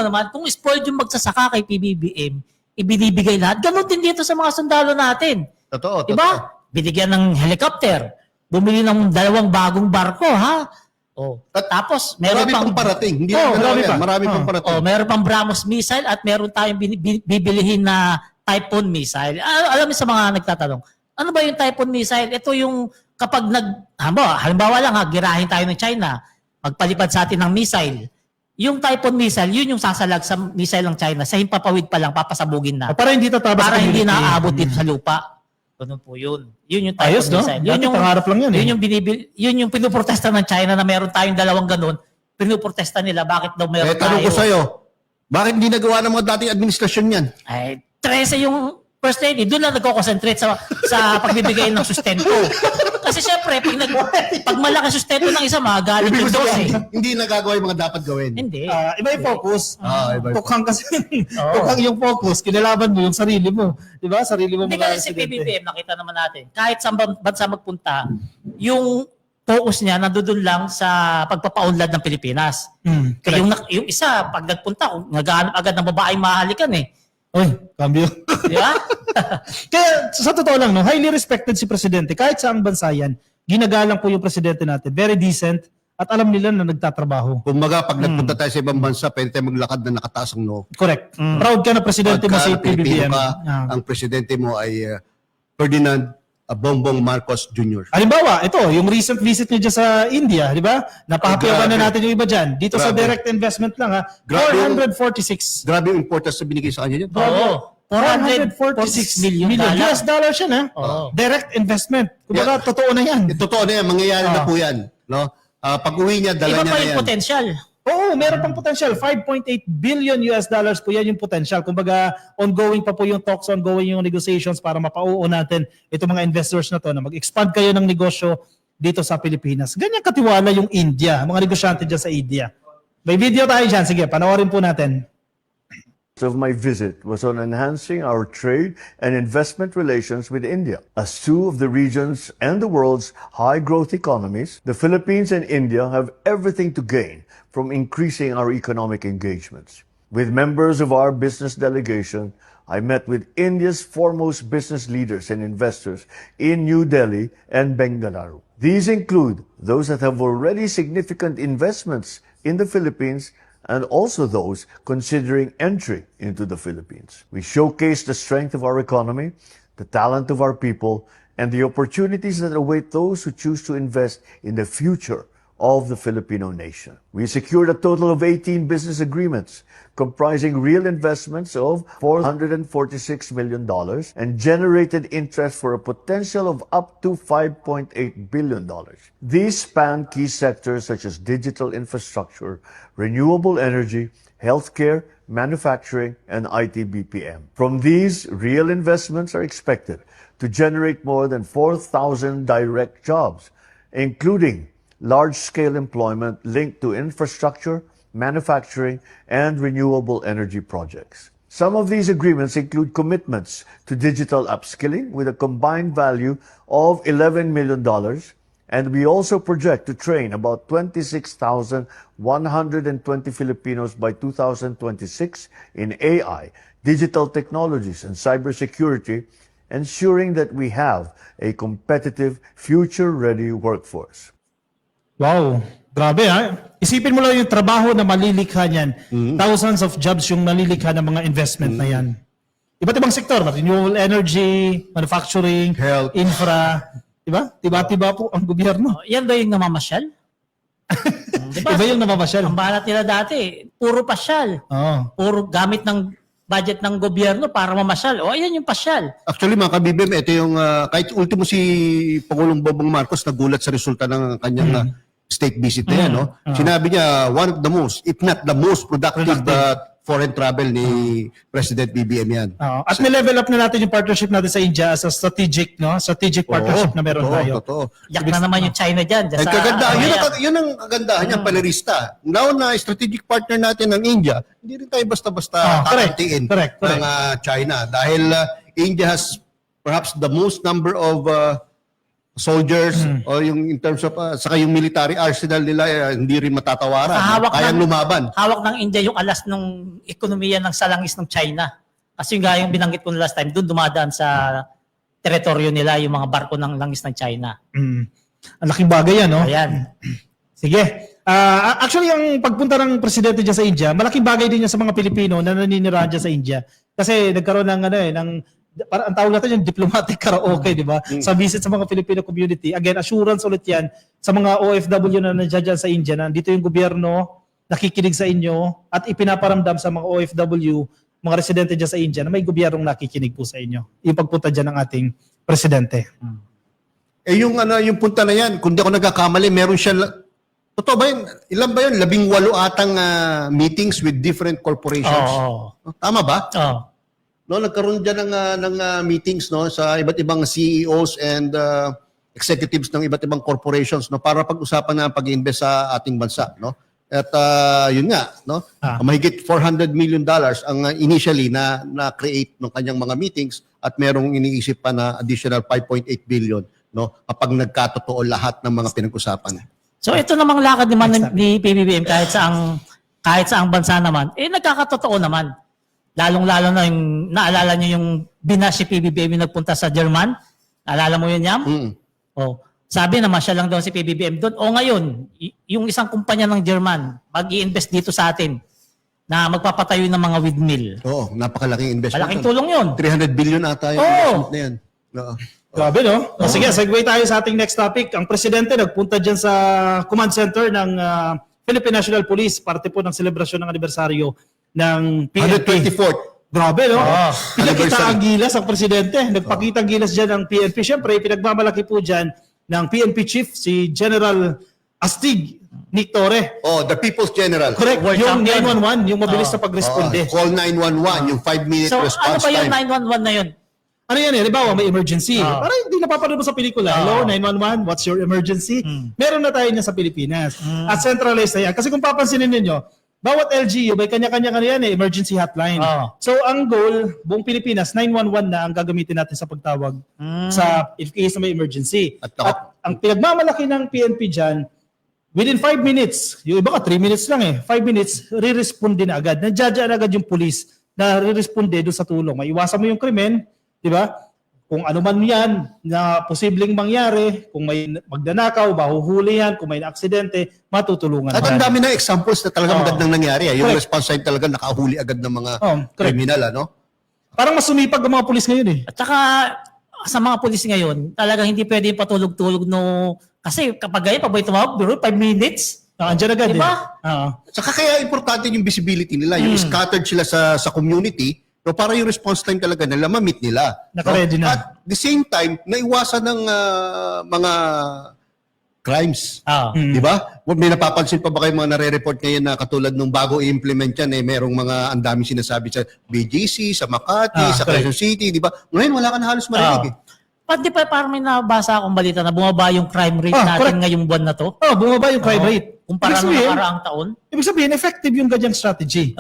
naman, kung spoiled yung magsasaka kay PBBM, ibinibigay lahat. Ganon din dito sa mga sundalo natin. Totoo. Di ba? Binigyan ng helicopter, bumili ng 2 bagong barko, ha? Oh. Tapos, meron Marami pang parating. Hindi Oh, na marami yan. pa. Marami pang parating. Oh, meron pang BrahMos missile at meron tayong bibilihin na Typhoon missile. Alam mo sa mga nagtatanong, ano ba yung Typhoon missile? Ito yung kapag halimbawa lang girahin tayo ng China, magpalipad sa atin ng missile. Yung Typhoon missile, yun yung sasalag sa missile ng China. Sa himpapawid pa lang, papasabugin na. Para hindi tatabas Para sa hindi community. naaabot dito sa lupa. Ganun po yun. Yun yung Typhoon Ayos, no? missile. Dati pangarap lang yan eh. Yun yung pinuprotesta ng China na meron tayong 2 ganun. Pinuprotesta nila bakit daw meron Tanong tayo. ko sa'yo, bakit hindi nagawa ng mga dating administrasyon yan? Ay, 13 yung First Lady, doon lang nagko-concentrate sa pagbibigay ng sustento. Kasi syempre, pag malaki sustento ng isa, magalit Ibig yung sabihin, 12. hindi nagagawa yung mga dapat gawin. Hindi. Iba yung focus. Iba yung Tukhang kasi. Tukhang yung focus. Kinalaban mo yung sarili mo. Di ba? Sarili mo Hindi mga kasi si residente. PBBM, nakita naman natin, kahit sa bansa magpunta, yung focus niya nandoon lang sa pagpapaunlad ng Pilipinas. Kaya yung isa, pag nagpunta, naghahanap agad ng babaeng mahalikan eh. Uy, cambio. Di ba? Kaya sa totoo lang, no, highly respected si Presidente. Kahit saang bansa yan, ginagalang po yung Presidente natin. Very decent at alam nila na nagtatrabaho. Kumbaga, pag nagpunta tayo sa ibang bansa, pwede tayo maglakad na nakataas ang noo. Correct. Proud ka na Presidente mo si Pagka Pilipino PBBM. ka, ang presidente mo ay Ferdinand Bongbong Marcos Jr. Halimbawa, ito, yung recent visit niya dyan sa India, di ba? Napahapyawan Grabe. na natin yung iba dyan. Dito sa Grabe. direct investment lang, ha? Grabe yung- 446. Grabe yung importance na binigay sa kanya yan. Oo. 446 million US dollars yan, ha? Oo. Direct investment. Kumbaga, totoo na yan. Totoo na yan, mangyayari na po yan. No? Pag-uwi niya, dala Iba niya pa na yung yan. potential. Oo, meron pang potential. 5.8 billion US dollars po yan yung potential. Kumbaga, ongoing pa po yung talks, ongoing yung negotiations para mapauo natin itong mga investors na to na mag-expand kayo ng negosyo dito sa Pilipinas. Ganyan katiwala yung India, mga negosyante dyan sa India. May video tayo dyan. Sige, panoorin po natin. Of my visit was on enhancing our trade and investment relations with India. As two of the region's and the world's high-growth economies, the Philippines and India have everything to gain from increasing our economic engagements. With members of our business delegation, I met with India's foremost business leaders and investors in New Delhi and Bengaluru. These include those that have already significant investments in the Philippines and also those considering entry into the Philippines. We showcase the strength of our economy, the talent of our people, and the opportunities that await those who choose to invest in the future of the Filipino nation. We secured a total of 18 business agreements comprising real investments of $446 million and generated interest for a potential of up to $5.8 billion. These span key sectors such as digital infrastructure, renewable energy, healthcare, manufacturing, and IT BPM. From these, real investments are expected to generate more than 4,000 direct jobs, including large-scale employment linked to infrastructure, manufacturing, and renewable energy projects. Some of these agreements include commitments to digital upskilling with a combined value of $11 million, and we also project to train about 26,120 Filipinos by 2026 in AI, digital technologies, and cybersecurity, ensuring that we have a competitive, future-ready workforce. Wow, grabe ha. Isipin mo lang yung trabaho na malilikha niyan. Thousands of jobs yung nalilikha ng mga investment na yan. Iba't ibang sektor, renewable energy, manufacturing, Health. infra. Diba? Tiba-tiba po ang gobyerno. Yan ba yung namamasyal? Diba? Iba yung namamasyal. Ang balat nila dati, puro pasyal. Oo. Puro gamit ng budget ng gobyerno para mamasyal. O, ayan yung pasyal. Actually, mga kabibim, ito yung, kahit ultimo si Pangulong Bongbong Marcos nagulat sa resulta ng kanyang state visit na yan. No? Sinabi niya, one of the most, if not the most productive foreign travel ni President BBM yan. At nilevel up na natin yung partnership natin sa India as a strategic, no? Strategic partnership na meron tayo. Totoo. Yak na naman yung China dyan. Ay, kagandahan. Yun ang kagandahan niya, panelista. Now na strategic partner natin ng India, hindi rin tayo basta-basta kakantiin Correct. ng China. Dahil India has perhaps the most number of soldiers o yung in terms of saka yung military arsenal nila hindi rin matatawaran. Kaya lumaban. Hawak ng India yung alas ng ekonomiya ng salangis ng China. Kasi yung gayong binanggit ko last time, doon dumadaan sa teritoryo nila yung mga barko ng langis ng China. Ang laking bagay yan, no? Ayan. Sige. Actually, ang pagpunta ng presidente dyan sa India, malaking bagay din yan sa mga Pilipino na naninirahan dyan sa India. Kasi nagkaroon ng ang tawag natin yung diplomatic karaoke, di ba? Sa visit sa mga Filipino community. Again, assurance ulit yan sa mga OFW na nandiyan sa India na dito yung gobyerno nakikinig sa inyo at ipinaparamdam sa mga OFW, mga residente dyan sa India na may gobyernong nakikinig po sa inyo. Yung pagpunta dyan ng ating presidente. Yung punta na yan, kung di ako nagkakamali, meron siya totoo ba yun? Ilan ba yun? 18 atang meetings with different corporations. Tama ba? Oo. No, nagkaroon diyan ng meetings no sa iba't ibang CEOs and executives ng iba't ibang corporations no para pag-usapan na pag-invest sa ating bansa no. At yun nga no, mahigit $400 million ang initially na create ng kanyang mga meetings at merong iniisip pa na additional 5.8 billion no kapag nagkatotoo lahat ng mga pinag-usapan. So ito namang lakad naman ni PBBM kahit saang bansa naman, nagkakatotoo naman. Lalong-lalo na yung, naalala nyo yung binash si PBBM yung nagpunta sa German? Naalala mo yun, Yam? Sabi na masya lang daw si PBBM doon. O ngayon, yung isang kumpanya ng German, mag-i-invest dito sa atin na magpapatayo ng mga windmill. Oo, napakalaking investment. Malaking tulong yun. 300 billion ata yung investment na yan. Grabe, no? Sige, segue tayo sa ating next topic. Ang presidente nagpunta dyan sa command center ng Philippine National Police, parte po ng selebrasyon ng anibersaryo ng PNP. 124th. Grabe, no? Pinakita ang gilas ang presidente. Nagpakita ang gilas dyan ng PNP. Siyempre, pinagmamalaki po dyan ng PNP chief, si General Astig Nick Torre. The People's General. Correct. World Yung champion. 911, yung mabilis na pagresponde. Call 911, yung 5-minute So ano response ba yung time. 911 na yun? Ano yan eh? Halimbawa, may emergency. Parang hindi napapanood mo sa pelikula. Hello, 911, what's your emergency? Meron na tayo niya sa Pilipinas. At centralized na yan. Kasi kung papansinin ninyo, bawat LGU may kanya-kanya yan emergency hotline. So ang goal, buong Pilipinas, 911 na ang gagamitin natin sa pagtawag sa if case na may emergency. At ang pinagmamalaki ng PNP dyan, within 5 minutes, yung iba ka 3 minutes lang 5 minutes, re-responde na agad. Nandiyan agad yung police na re-responde doon sa tulong. Maiwasan mo yung krimen, di ba? Kung ano man yan na posibleng mangyari, kung may magdanakaw, mahuhuli yan, kung may aksidente, matutulungan. At ang dami na examples na talaga magandang nangyari. Yung response time talaga nakahuli agad ng mga kriminal, ano? Parang mas sumipag ang mga pulis ngayon eh. At saka sa mga pulis ngayon, talagang hindi pwede patulog-tulog no. Kasi kapag ganyan, pag may tumawag, 5 minutes. Andiyan agad diba? Saka kaya importante yung visibility nila. Yung scattered sila sa community, so para yung response time talaga nila, ma-meet nila. Naka-ready na. At the same time, naiwasan ng mga crimes. Di ba? May napapansin pa ba kayo mga nare-report ngayon na katulad nung bago i-implement yan, merong mga ang daming sinasabi sa BGC, sa Makati, sa Quezon City, di ba? Ngayon wala ka na halos marinig. Pati pa parang may nabasa akong balita na bumaba yung crime rate natin ngayong buwan na to. Bumaba yung crime rate. Kumpara ng nakaraang taon. Ibig sabihin, effective yung ganyang strategy.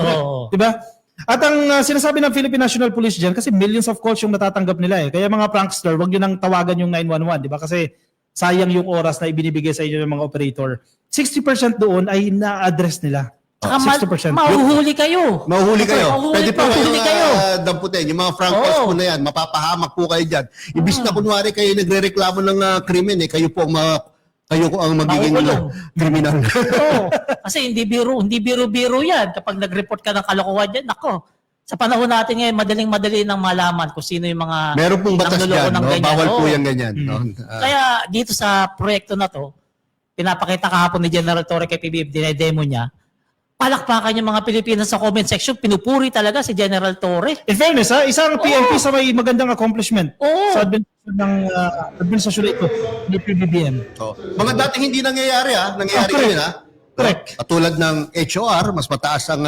Di ba? At ang sinasabi ng Philippine National Police dyan, kasi millions of calls yung natatanggap nila Kaya mga prankster, wag nyo nang tawagan yung 911, di ba? Kasi sayang yung oras na ibinibigay sa inyo ng mga operator. 60% doon ay na-address nila. Saka 60%. mahuhuli kayo. Mahuhuli kayo. Pwede po mahuhuli kayo. Damputin. Yung mga frank calls po na yan, mapapahamak po kayo dyan. Ibig na kunwari kayo nagre-reklamo ng krimen, kayo po ang magiging kriminal. Kasi hindi biro yan. Kapag nag-report ka ng kalokohan dyan, nako. Sa panahon natin ngayon, madaling-madali nang malaman kung sino yung mga meron pong batas dyan, no? ganyan. Bawal po yung ganyan. No? Kaya dito sa proyekto na to, pinapakita kahapon ni General Torre kay PBB, dinedemo niya, palakpakan yung mga Pilipinas sa comment section, pinupuri talaga si General Torre. In fairness, isang PNP sa may magandang accomplishment sa administrasyon ito ni PBBM. Mga dating hindi nangyayari nangyayari ngayon Correct. Katulad ng HOR, mas mataas ang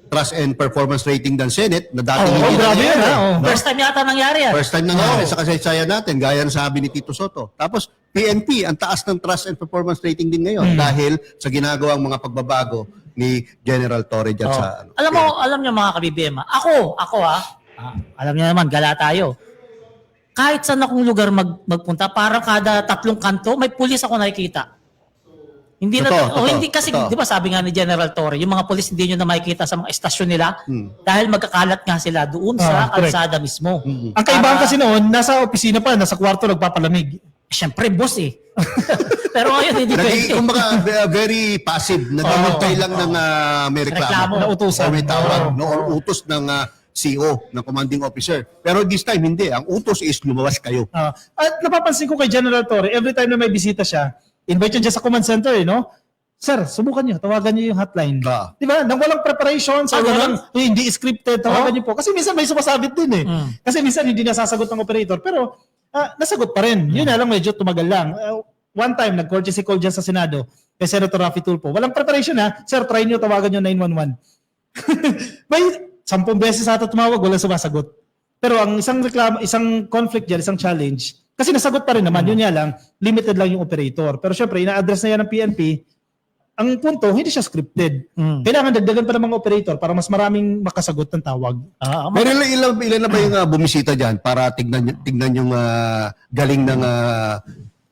trust and performance rating ng Senate na dating hindi grabe yan, nangyari, ha? no? First time yata nangyari yan. First time nangyari sa kasaysayan natin, gaya ng sabi ni Tito Soto. Tapos, PNP, ang taas ng trust and performance rating din ngayon dahil sa ginagawang mga pagbabago ni General Torre dyan sa... Alam niyo mga ka-BBM, alam niyo naman, gala tayo. Kahit saan akong lugar magpunta, parang kada 3 kanto, may pulis ako nakikita. Hindi hindi kasi, totoo. di ba sabi nga ni General Torre, yung mga pulis hindi nyo na makikita sa mga estasyon nila dahil magkakalat nga sila doon sa correct. kalsada mismo. Ang kaibahan kasi noon, nasa opisina pa, nasa kwarto nagpapalamig. Siyempre, boss eh. Pero ngayon, hindi pwede. Kumbaga, very passive. Nagmamantay lang ng may reklamo. Nautusan. O may tawag, no? Or utos ng CO, ng commanding officer. Pero this time, hindi. Ang utos is lumabas kayo. At napapansin ko kay General Torre, every time na may bisita siya, invite yun dyan sa command center, no? Sir, subukan nyo, tawagan nyo yung hotline. Ah. Di ba? Nang walang preparation, sa walang, hindi scripted, tawagan nyo po. Kasi minsan may sumasabit din eh. Kasi minsan hindi nasasagot ng operator. Pero nasagot pa rin. Yun na lang, medyo tumagal lang. One time, nag-courtesy call dyan sa Senado, kay Senator Raffy Tulfo. Walang preparation ha. Sir, try nyo, tawagan nyo 911. May 10 beses ata tumawag, walang sumasagot. Pero ang isang reklamo, isang conflict dyan, isang challenge, kasi nasagot pa rin naman, yun nga lang, limited lang yung operator. Pero syempre, ina-address na yan ng PNP, ang punto, hindi siya scripted. Kailangan dagdagan pa ng mga operator para mas maraming makasagot ng tawag. Pero ilan na ba yung bumisita dyan para tignan yung galing ng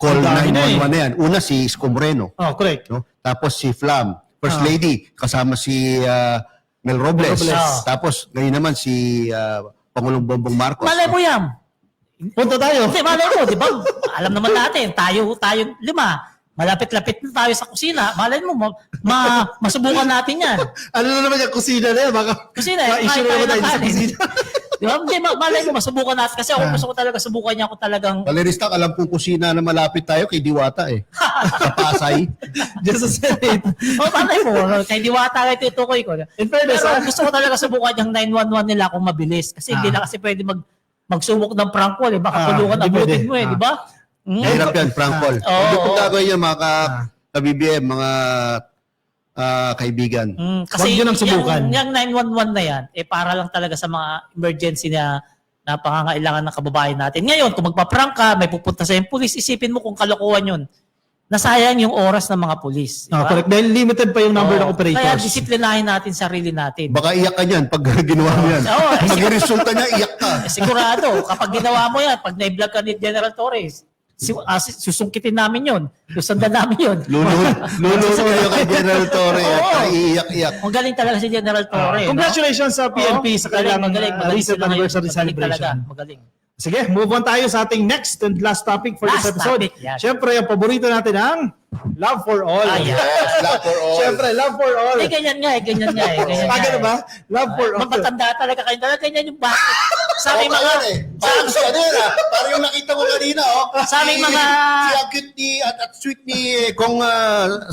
call Ang dami 911 na yan? Una si Isko Moreno. Oh, correct. No? Tapos si Flam, First Lady, kasama si Mel Robles. Tapos ngayon naman si Pangulong Bongbong Marcos. Malay mo yan. Punta tayo. Hindi, malay mo, di ba? Alam naman natin, tayo 5. Malapit-lapit na tayo sa kusina. Malay mo, masubukan natin yan. Ano na naman yung kusina na yan? Kusina, Ma-issue kahit naman tayo tayo ng sa kanin. kusina. Di ba? Hindi, malay mo, masubukan natin. Kasi ako gusto ko talaga, subukan niya ako talagang... Valeristak, alam kong kusina na malapit tayo kay Diwata eh. Sa Pasay. Diyan sa Senate. Malay mo, kay Diwata kayo tutukoy ko. In fairness, Pero gusto ko talaga subukan yung 911 nila kung mabilis. Kasi hindi na kasi pwede magsubok ng prank call. Baka kulungan hindi abutin pwede. mo di ba? Mahirap yan, prank call. Hindi po gagawin yan, mga ka-BBM, mga kaibigan. Kasi Huwag yun ang subukan. yung 911 na yan, para lang talaga sa mga emergency na pangangailangan ng kababayan natin. Ngayon, kung magpa-prank ka, may pupunta sa yung pulis, isipin mo kung kalokohan yun. Nasayang yung oras ng mga pulis. Diba? Correct. Dahil limited pa yung number ng operators. Kaya disiplinahin natin sarili natin. Baka iyak ka niyan pag ginawa mo yan. Pag resulta niya, iyak ka. Sigurado, kapag ginawa mo yan, pag na-vlog ka ni General Torres, susungkitin namin yun. Susundan namin yun. Luluto yung kay General Torre at iiyak-iyak. Ang galing talaga si General Torre. Congratulations sa PNP sa kailangan recent sila ngayon. anniversary Magaling celebration. talaga, magaling. Sige, move on tayo sa ating next and last topic for this Last episode. topic, yan. Siyempre, ang paborito natin ang Love for All. Yes, Love for all. Siyempre, Love for All. ganyan nga. Ganyan Ganun ba? Love for All. Magpatanda talaga kayo. Ganyan yung bakit. Sa aming mga... Parang si ano yan parang yung nakita ko kanina Sa aming mga- Si ang cute ni at sweet ni Kong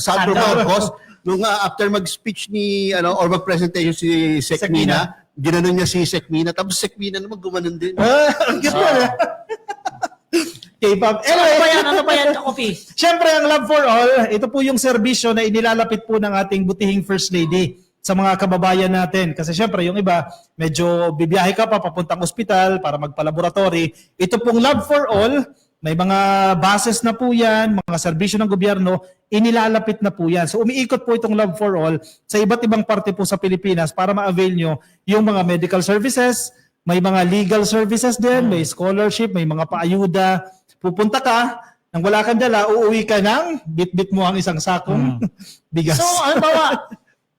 Sandro Sandro. Marcos nung after mag-speech ni or mag-presentation si Sec Mina, ginanon niya si Sec Mina, tapos Sec Mina naman gumanon din. Ang cute na. K-pop. Anyway, Ano ba yan, Kopi? Siyempre, ang Love for All, ito po yung serbisyo na inilalapit po ng ating butihing First Lady sa mga kababayan natin. Kasi siyempre, yung iba, medyo bibiyahe ka pa papuntang ospital para magpa-laboratory. Ito pong Love for All, may mga bases na po yan, mga serbisyo ng gobyerno, inilalapit na po yan. So umiikot po itong Love for All sa iba't ibang parte po sa Pilipinas para ma-avail nyo yung mga medical services, may mga legal services din, may scholarship, may mga paayuda. Pupunta ka, nang wala kang dala, uuwi ka ng bit-bit mo ang isang sakong bigas. So, ano ba?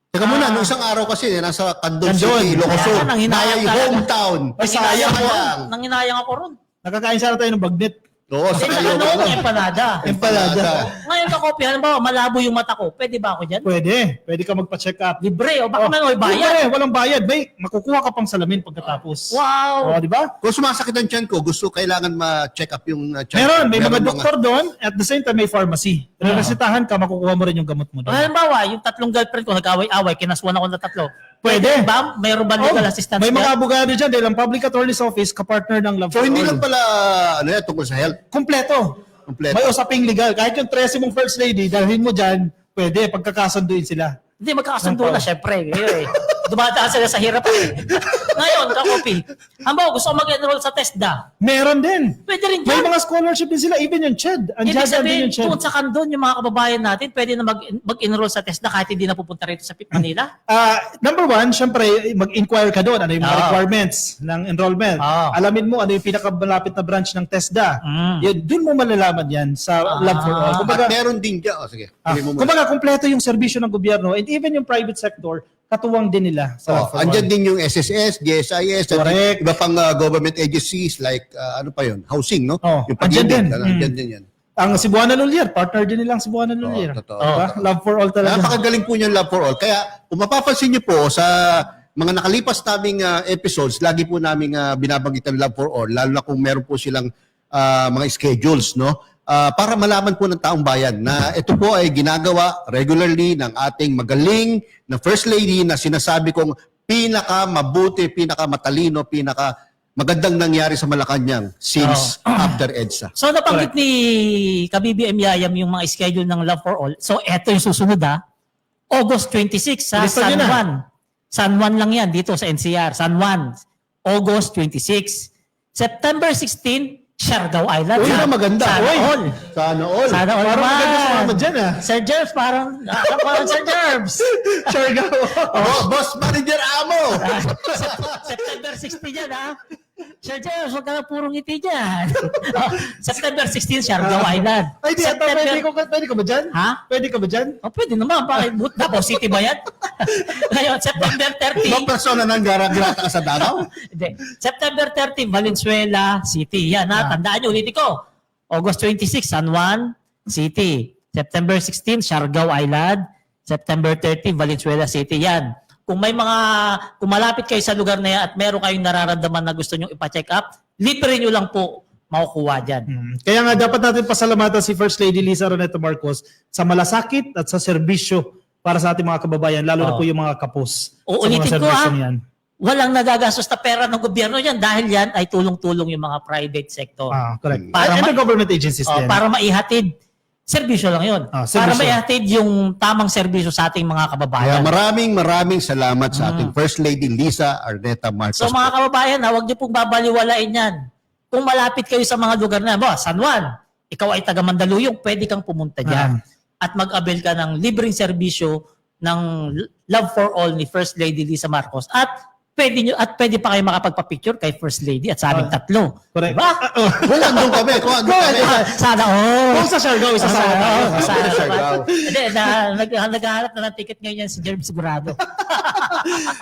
Teka muna, nung isang araw kasi, nasa Candon Candon. City, Ilocos, Nang hinayang my talaga. hometown. Sayang ka lang. Nanginayang ako ron. Nakakain sana tayo ng bagnet. Oo, sa kayo Ano yung empanada? Ngayon ka, Kopi, halimbawa, malabo yung mata ko. Pwede ba ako dyan? Pwede ka magpa-check up. Libre o baka may bayad? Walang bayad. May makukuha ka pang salamin pagkatapos. Wow! Di ba? Kung sumasakit ang tiyan ko, kailangan ma-check up yung tiyan. Meron, may mga doktor doon. At the same time, may pharmacy. Resetahan ka, makukuha mo rin yung gamot mo doon. Halimbawa, yung 3 girlfriend ko, nag-away-away, kinaswan ako ng 3. Pwede. Ba? Mayroon ba legal assistance? May mga dyan? abogado dyan dahil ang public attorney's office, kapartner ng Love So, for hindi All. lang pala, tungkol sa health. Kompleto. Kompleto. May usaping legal. Kahit yung 13 mong first lady, dalhin mo dyan, pwede, pagkakasunduin sila. Hindi, magkakasundo na, syempre. Ngayon eh. Dumadaan sila sa hirap eh. Ngayon, Kakopi, Ambo, gusto ko mag-enroll sa TESDA. Meron din. Pwede rin May dyan. mga scholarship din sila, even yung CHED. Ibig Andiyan din sabihin, yung CHED. kung sa Kandon, yung mga kababayan natin, pwede na mag-enroll sa TESDA kahit hindi na pupunta rito sa Manila. Number one, syempre, mag-inquire ka doon. Ano yung mga requirements ng enrollment. Alamin mo ano yung pinakamalapit na branch ng TESDA. Yun, doon mo malalaman yan sa Love for All. At meron din dyan. Sige. tuloy mo muna. Kumbaga, kumpleto yung serbisyo ng gobyerno and even yung private sector, katuwang din nila sa Love for Andyan All. din yung SSS, DSIS, at Correct. iba pang government agencies like, ano pa yun, housing, no? Yung andyan din. Andyan din yan. Ang Cebuana Lulier, partner din nilang Cebuana Lulier. totoo. Diba? Love for All talaga. Napakagaling po niyan, Love for All. Kaya, kung mapapansin niyo po sa mga nakalipas naming episodes, lagi po naming binabanggit ang Love for All, lalo na kung meron po silang mga schedules, no? Para malaman po ng taong bayan na ito po ay ginagawa regularly ng ating magaling na First Lady na sinasabi kong pinaka-mabuti, pinaka-matalino, magandang nangyari sa Malacanang since after EDSA. So, nabanggit ni Kabibiem Yayam yung mga schedule ng Love for All. So, eto yung susunod August 26 sa Lista San nyo na. Juan. San Juan lang yan dito sa NCR. San Juan. August 26. September 16, Siargao Island. Uy, maganda. Sana Uy. all. Sana all. Sana all Parang naman. maganda sumama dyan, Sir Jerbs, parang Sir Jerbs. Siargao. Boss Manager Amo! September 16 yan, Sir Jerbs, huwag ka na purong ngiti dyan. September 16, Siargao Island. Ay, di ata, pwede ka ba dyan? Ha? Pwede ka ba dyan? Pwede naman. Bakit? Davao City ba yan? Ngayon, September 30. Ibang persona nang grata ka sa Davao? Hindi. September 30, Valenzuela City. Yan tandaan nyo, ulitin ko. August 26, San Juan City. September 16, Siargao Island. September 30, Valenzuela City. Yan. Kung malapit kayo sa lugar na yan at meron kayong nararamdaman na gusto nyo ipa-check up, libre nyo lang po makukuha dyan. Kaya nga dapat natin pasalamatan si First Lady Liza Roneta Marcos sa malasakit at sa serbisyo para sa ating mga kababayan, lalo na po yung mga kapos. Uulitin sa mga ko serbisyong yan. walang nagagastos na pera ng gobyerno yan dahil yan ay tulong-tulong yung mga private sector. Correct. Para And the ma- government agencies din. Para maihatid, serbisyo lang yun. serbisyo. Para maihatid yung tamang serbisyo sa ating mga Kaya kababayan. maraming salamat sa ating First Lady Liza Roneta Marcos. So mga kababayan, huwag niyo pong babaliwalain yan. Kung malapit kayo sa mga lugar na, San Juan, ikaw ay taga Mandaluyong, pwede kang pumunta dyan. At mag-avail ka ng libreng serbisyo ng Love for All ni First Lady Liza Marcos. At pwede pa kayo makapagpa-picture kay First Lady at sa aming tatlo. Correct. Diba? Kung andun kami. Sana all. Kung sa Siargao, isasama tayo. Sana. Hindi, naghahanap na ng ticket ngayon yan si Jeremy sigurado.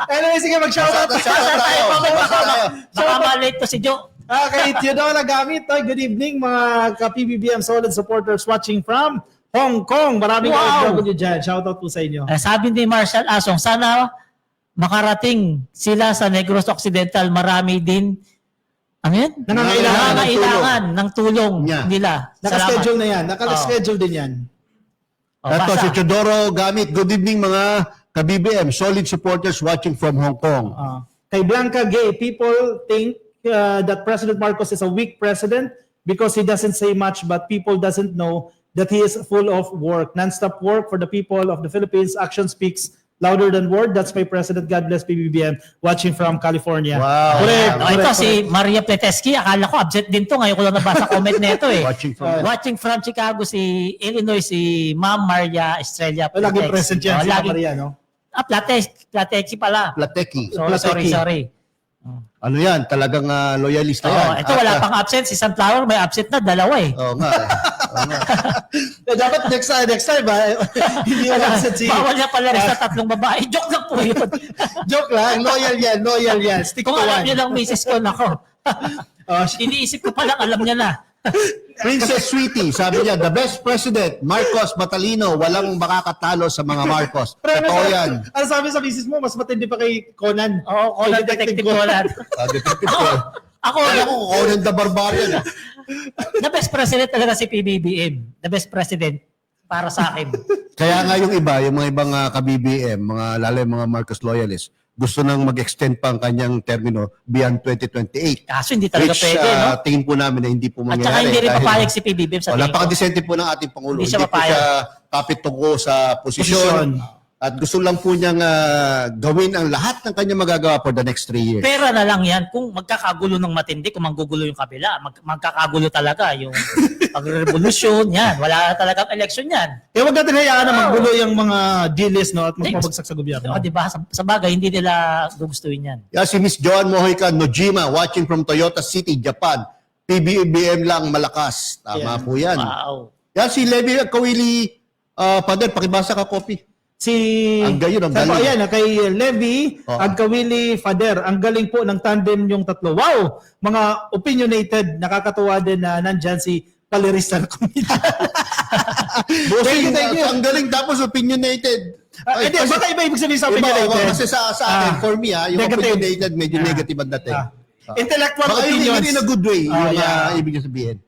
Anyway, sige, mag-shoutout tayo. Baka malate to si Joe. Kay Theodora Gamit, good evening mga ka-PBBM Solid supporters watching from Hong Kong. Maraming OFW dyan. Shoutout po sa inyo. Sabi ni Marshall Asong, sana makarating sila sa Negros Occidental. Marami din nangangailangan ng tulong nila. Naka-schedule na yan. Naka-schedule din yan. Ito si Teodoro Gamit. Good evening mga ka-BBM, solid supporters watching from Hong Kong. Kay Blanca Gay, people think that President Marcos is a weak president because he doesn't say much, but people doesn't know that he is full of work. Non-stop work for the people of the Philippines. Action speaks louder than word. That's my president. God bless PBBM. Watching from California. Wow. Ito si Maria Pleteski. Akala ko absent din to. Ngayon ko lang nabasa comment nito eh. Watching from Chicago si Illinois, si Ma'am Maria Estrella Pleteski. Lagi present yan si Maria, no? Pleteski pala. Plateki. Sorry. Ano yan? Talagang loyalista yan. Ito wala pang absent. Si Sunflower may absent na. Dalawa eh. Oo nga. Dapat next time hindi wala absent si... Bawal niya pala rin sa tatlong babae. Joke lang po yun. Joke lang. Loyal yan. Stick Kung to alam one. niyo lang, misis ko, nako. Iniisip ko palang alam niya na. Princess Sweetie, sabi niya, the best president, Marcos Matalino, walang makakatalo sa mga Marcos. Totoo yan. Ano sabi sa misis mo, mas matindi pa kay Conan. Oo, Conan Detective Conan. Detective ko. Ako, Conan the Barbarian. the best president talaga si PBBM. The best president para sa akin. Kaya nga yung mga ibang ka-BBM, lalo yung mga Marcos loyalists, gusto nang mag-extend pa ang kanyang termino beyond 2028. Kaso hindi talaga Which, pwede, no? tingin po namin na hindi po At mangyayari. saka hindi rin dahil- papayag si PBBM sa tingin ko. Napakadisente po ng ating Pangulo. Hindi siya po papayag. siya kapit tungo sa posisyon. at gusto lang po niyang gawin ang lahat ng kanyang magagawa for the next 3 years. Pera na lang yan. Kung magkakagulo ng matindi, kung manggugulo yung kabila, magkakagulo talaga yung pag-revolusyon, yan. Wala talagang election yan. Kaya wag natin hayaan na maggulo yung mga deals, no, at magpabagsak sa gobyerno. O, diba? Sa bagay, hindi nila gugustuhin yan. Yeah, si Miss Joan Mojica Nojima, watching from Toyota City, Japan. PBBM lang malakas. Tama po yan. Wow. Yan si Levi Kawili, Father, pakibasa ka copy. Si Ang gayon, ang Sabi ko, galing. ayan, kay Levi, Oo. Agkawili, Fader. Ang galing po ng tandem yung tatlo. Wow! Mga opinionated, nakakatuwa din na nandyan si Palerista na komedya. Bossing, Thank you. ang galing tapos opinionated. Hindi, baka iba ibig sabihin sa opinionated. Kasi sa akin, for me, yung negative. opinionated, medyo negative ang dating. Intellectual Baka yun opinions. in a good way, yung yeah. ibig sabihin.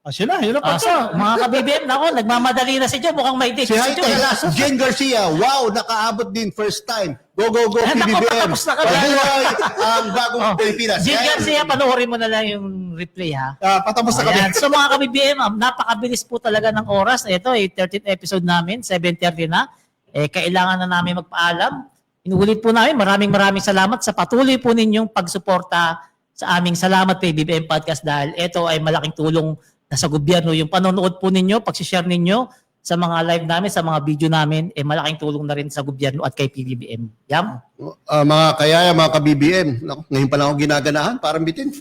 Yun na pa. So, mga ka-BBM, nako, nagmamadali na si Joe. Mukhang may date Si si Hi Joe. Kailas, Jane Garcia, wow, nakaabot din first time. Go, go, go, Naku, PBBM. patapos na kami. Pabuhay ang bagong Pilipinas. Jim Yan. Garcia, panoorin mo na lang yung replay, ha? Patapos na kami. Ayan. So mga ka-BBM, napakabilis po talaga ng oras. Ito, 13th episode namin, 7:30 na. Kailangan na namin magpaalam. Inuulit po namin, maraming salamat sa patuloy po ninyong pagsuporta sa aming Salamat PBBM Podcast dahil ito ay malaking tulong na sa gobyerno. Yung panonood po ninyo, pag-share ninyo sa mga live namin, sa mga video namin, malaking tulong na rin sa gobyerno at kay PBBM. Yam? Mga kayaya, mga ka-BBM, naku, ngayon pa lang ako ginaganahan, parang bitin.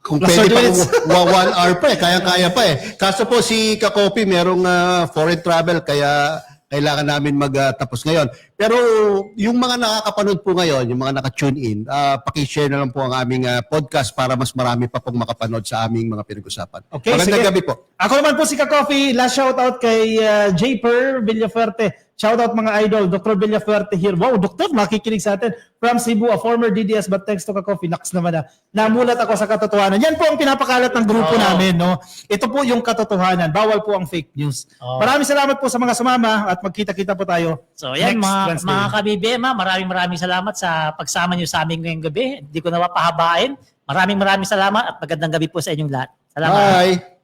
Kung Last pwede 30 pa, minutes. 1 hour pa kaya-kaya pa Kaso po si Kakopi, merong foreign travel, kaya kailangan namin magtapos ngayon. Pero yung mga nakakapanood po ngayon, yung mga naka-tune in, pakishare na lang po ang aming podcast para mas marami pa pong makapanood sa aming mga pinag-usapan. Okay, Magandang sige. gabi po. Ako naman po si Ka-Coffee. Last shoutout kay J-Per Villafuerte. Shoutout mga idol. Dr. Villafuerte here. Wow, Doktor, makikinig sa atin. From Cebu, a former DDS, but thanks to Ka-Coffee. Naks naman na. Namulat ako sa katotohanan. Yan po ang pinapakalat ng grupo namin. No? Ito po yung katotohanan. Bawal po ang fake news. Maraming salamat po sa mga sumama at magkita-kita po tayo. So yan next mga Wednesday. ka-BBM, maraming salamat sa pagsama niyo sa amin ngayong gabi. Hindi ko na mapahabain. Maraming salamat at magandang gabi po sa inyong lahat. Salamat. Bye!